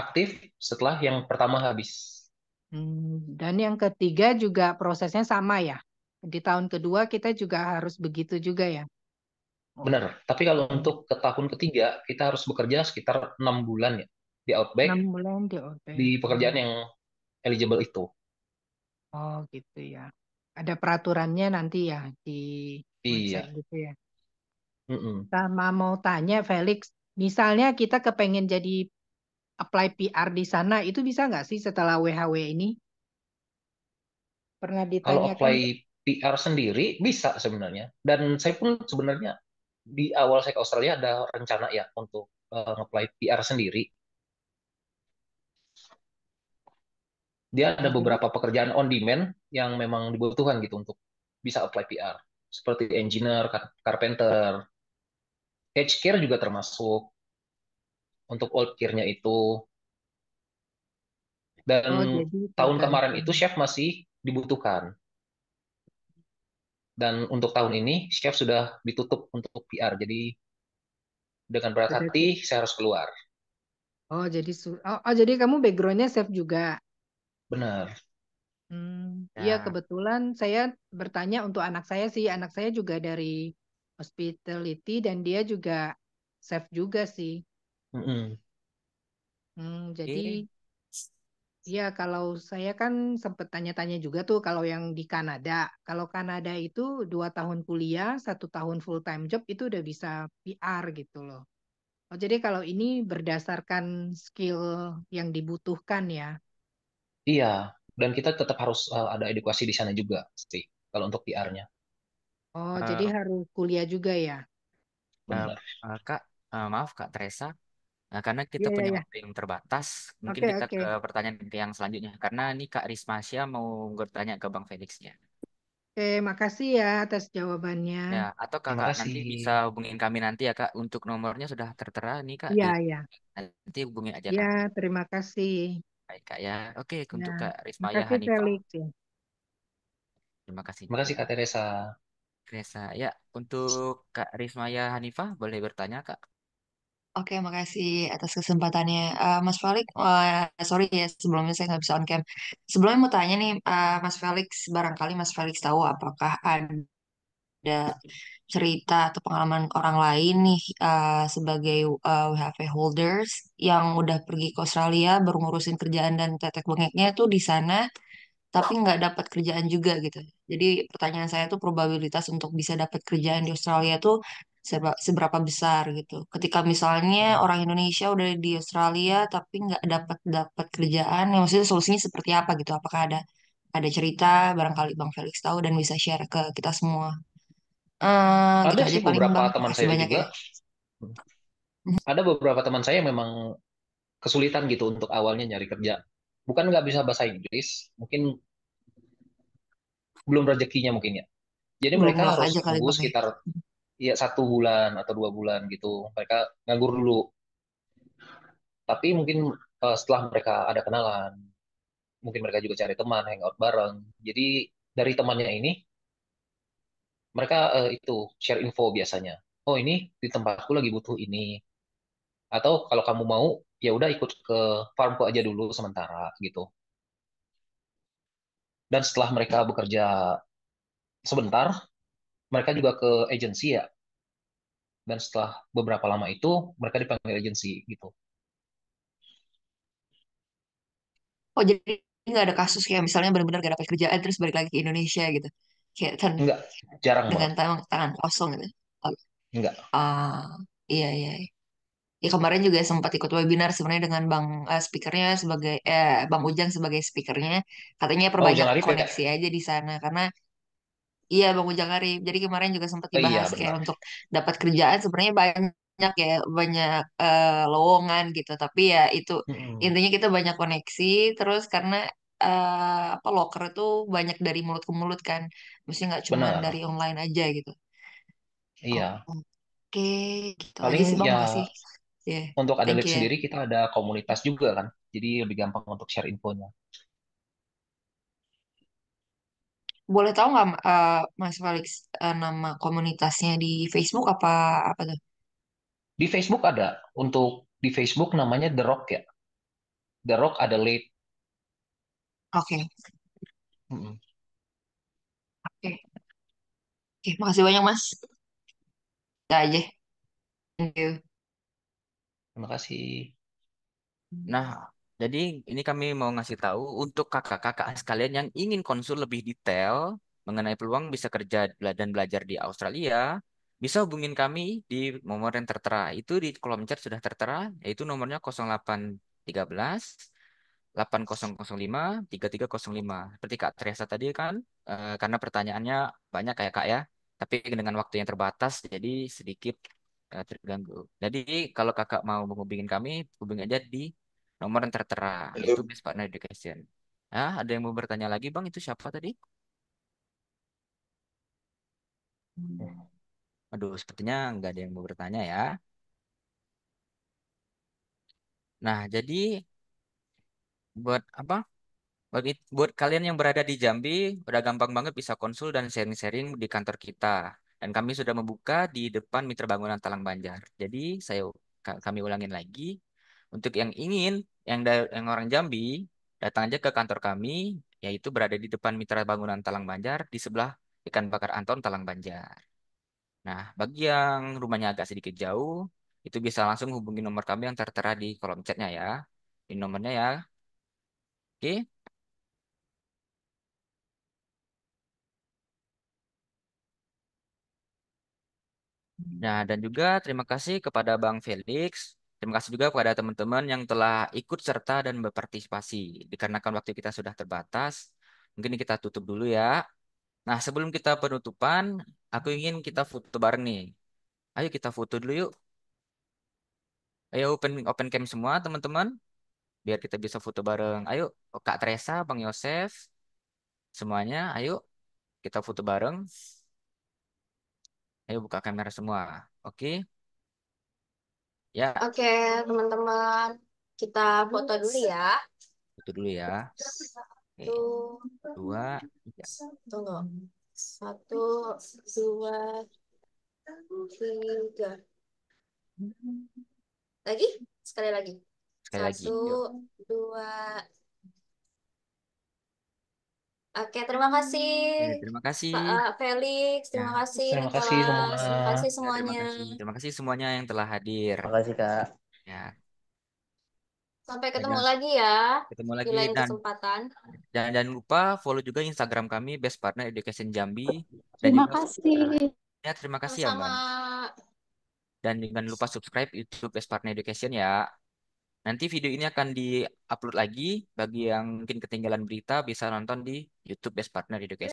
aktif setelah yang pertama habis. Dan yang ketiga juga prosesnya sama ya. Di tahun kedua kita juga harus begitu juga ya. Benar. Tapi kalau Hmm. untuk ke tahun ketiga, kita harus bekerja sekitar 6 bulan ya di Outback 6 bulan di di OT. pekerjaan yang eligible itu. Oh gitu ya. Ada peraturannya nanti ya di website Iya. gitu ya. Mm-mm. Sama mau tanya Felix, misalnya kita kepengen jadi apply PR di sana, itu bisa nggak sih setelah WHW ini? Pernah Kalau ditanyakan apply nggak? PR sendiri bisa sebenarnya. Dan saya pun sebenarnya di awal saya ke Australia ada rencana ya untuk apply PR sendiri. Dia ada Oh, jadi beberapa pekerjaan on demand yang memang dibutuhkan gitu untuk bisa apply PR. Seperti engineer, carpenter, aged care juga termasuk untuk old care-nya itu. Dan oh jadi tahun kemarin tergantung. itu chef masih dibutuhkan. Dan untuk tahun ini chef sudah ditutup untuk PR. Jadi dengan berat Sudah hati saya harus keluar. oh, jadi kamu backgroundnya chef juga. Benar. Iya Ya, kebetulan saya bertanya untuk anak saya sih. Anak saya juga dari hospitality dan dia juga chef juga sih. Mm-mm. Jadi oke. ya, kalau saya kan sempat tanya-tanya juga tuh kalau yang di Kanada. Kalau Kanada itu 2 tahun kuliah, 1 tahun full time job itu udah bisa PR gitu loh. Oh, jadi kalau ini berdasarkan skill yang dibutuhkan ya. Iya. Dan kita tetap harus ada edukasi di sana juga sih. Kalau untuk PR-nya. Oh, jadi Eh, harus kuliah juga ya. eh, Benar. Kak, maaf Kak Teresa. Nah, karena kita Iya, iya, punya iya. waktu yang terbatas, mungkin Oke, kita oke. ke pertanyaan yang selanjutnya. Karena ini Kak Rismasya mau bertanya ke Bang Felixnya. Oke, makasih ya atas jawabannya. Ya, atau Terima kakak kasih. nanti bisa hubungin kami nanti ya Kak. Untuk nomornya sudah tertera nih Kak Iya, di iya. nanti hubungin aja Iya, kami. terima kasih. Baik Kak ya. Oke, Ya, untuk Kak Rismaya makasih Hanifah, Felix ya. terima kasih Terima juga. kasih Kak Teresa. Resa, ya untuk Kak Rismaya Hanifah boleh bertanya Kak. Oke, makasih atas kesempatannya. Mas Felix, sorry ya sebelumnya saya nggak bisa on cam. Sebelumnya mau tanya nih, Mas Felix, barangkali Mas Felix tahu apakah ada cerita atau pengalaman orang lain nih sebagai WHV holders yang udah pergi ke Australia, baru ngurusin kerjaan dan tetek bengeknya tuh di sana, tapi nggak dapat kerjaan juga gitu. Jadi pertanyaan saya tuh probabilitas untuk bisa dapat kerjaan di Australia tuh seberapa besar gitu. Ketika misalnya Hmm. orang Indonesia udah di Australia tapi nggak dapat dapat kerjaan, ya maksudnya solusinya seperti apa gitu? Apakah ada cerita barangkali Bang Felix tahu dan bisa share ke kita semua? Gitu Ada aja sih paling beberapa Bang. teman Makasih saya banyak juga. ya. Ada beberapa teman saya yang memang kesulitan gitu untuk awalnya nyari kerja. Bukan nggak bisa bahasa Inggris, mungkin belum rezekinya mungkin ya. Jadi Belum mereka luck harus aja kali nunggu Bang ya. sekitar ya 1 bulan atau 2 bulan gitu. Mereka nganggur dulu. Tapi mungkin setelah mereka ada kenalan, mungkin mereka juga cari teman, hangout bareng. Jadi dari temannya ini, mereka itu share info biasanya. Oh ini di tempatku lagi butuh ini. Atau kalau kamu mau, ya udah ikut ke farmku aja dulu sementara gitu. Dan setelah mereka bekerja sebentar, mereka juga ke agensi ya. Dan setelah beberapa lama itu, mereka dipanggil agensi gitu. Oh jadi nggak ada kasus kayak misalnya benar-benar gak dapat kerjaan terus balik lagi ke Indonesia gitu. Kayak Enggak, jarang dengan banget. tangan kosong gitu. Oh, Enggak. ah, iya iya. Ya kemarin juga sempat ikut webinar sebenarnya dengan Bang speakernya sebagai Bang Ujang sebagai speakernya. Katanya Oh, Ujang perbanyak Arif ya? koneksi aja di sana karena iya Bang Ujang Arif. Jadi kemarin juga sempat Iya, dibahas kayak benar. untuk dapat kerjaan sebenarnya banyak ya banyak lowongan gitu. Tapi ya itu Mm-mm. intinya kita banyak koneksi terus karena apa loker itu banyak dari mulut ke mulut kan. Mesti nggak cuman dari Benar. online aja gitu. Iya. Oke, gitu aja Paling sih Bang, ya makasih. Ya, untuk thank Adelaide you ya. sendiri kita ada komunitas juga kan. Jadi lebih gampang untuk share infonya. Boleh tahu nggak Mas Felix nama komunitasnya di Facebook apa apa tuh? Di Facebook ada. Untuk di Facebook namanya The Rock ya. The Rock Adelaide. Oke, Mm-mm. oke, oke, makasih banyak Mas. Udah aja, thank you. Terima kasih. Nah, jadi ini kami mau ngasih tahu untuk kakak-kakak sekalian yang ingin konsul lebih detail mengenai peluang bisa kerja dan belajar di Australia, bisa hubungin kami di nomor yang tertera. Itu di kolom chat sudah tertera, yaitu nomornya 0813 8005 3305. Seperti Kak Teresa tadi kan, karena pertanyaannya banyak kayak Kak ya, tapi dengan waktu yang terbatas, jadi sedikit terganggu. Jadi kalau Kakak mau menghubungin kami, hubungi aja di nomor yang tertera, itu Best Partner Education. Ya, ada yang mau bertanya lagi, Bang? Itu siapa tadi? Aduh, sepertinya nggak ada yang mau bertanya ya. Nah, jadi buat apa? Buat kalian yang berada di Jambi, udah gampang banget bisa konsul dan sharing-sharing di kantor kita. Dan kami sudah membuka di depan Mitra Bangunan Talang Banjar. Jadi kami ulangin lagi, untuk yang ingin, yang orang Jambi, datang aja ke kantor kami, yaitu berada di depan Mitra Bangunan Talang Banjar, di sebelah Ikan Bakar Anton Talang Banjar. Nah, bagi yang rumahnya agak sedikit jauh, itu bisa langsung hubungi nomor kami yang tertera di kolom chatnya ya. Di nomornya ya. Oke. Nah, dan juga terima kasih kepada Bang Felix. Terima kasih juga kepada teman-teman yang telah ikut serta dan berpartisipasi. Dikarenakan waktu kita sudah terbatas, mungkin kita tutup dulu ya. Nah, sebelum kita penutupan, aku ingin kita foto bareng nih. Ayo kita foto dulu yuk. Ayo open open cam semua teman-teman, biar kita bisa foto bareng. Ayo, Kak Teresa, Bang Yosef, semuanya, ayo kita foto bareng. Ayo buka kamera semua. Oke, ya. Oke, teman-teman, kita foto dulu ya. Itu dulu ya. Oke, Satu, 2, 3. tunggu. 1, 2, 3. Lagi? Sekali lagi. Sekali lagi. 1, Yuk. 2. Oke, terima kasih Terima kasih. Pak Felix, Ya, terima kasih Terima kasih semua. Nicholas, terima kasih ya, semuanya. terima kasih semuanya yang telah hadir. Makasih Kak. Ya, Sampai dan ketemu jangan lagi ya ketemu di lagi lain dan kesempatan. jangan lupa follow juga Instagram kami Best Partner Education Jambi dan Terima juga kasih. ya terima kasih ya Sama-sama. Mbak. Dan jangan lupa subscribe YouTube Best Partner Education ya. Nanti video ini akan di-upload lagi bagi yang mungkin ketinggalan berita bisa nonton di YouTube Best Partner Education.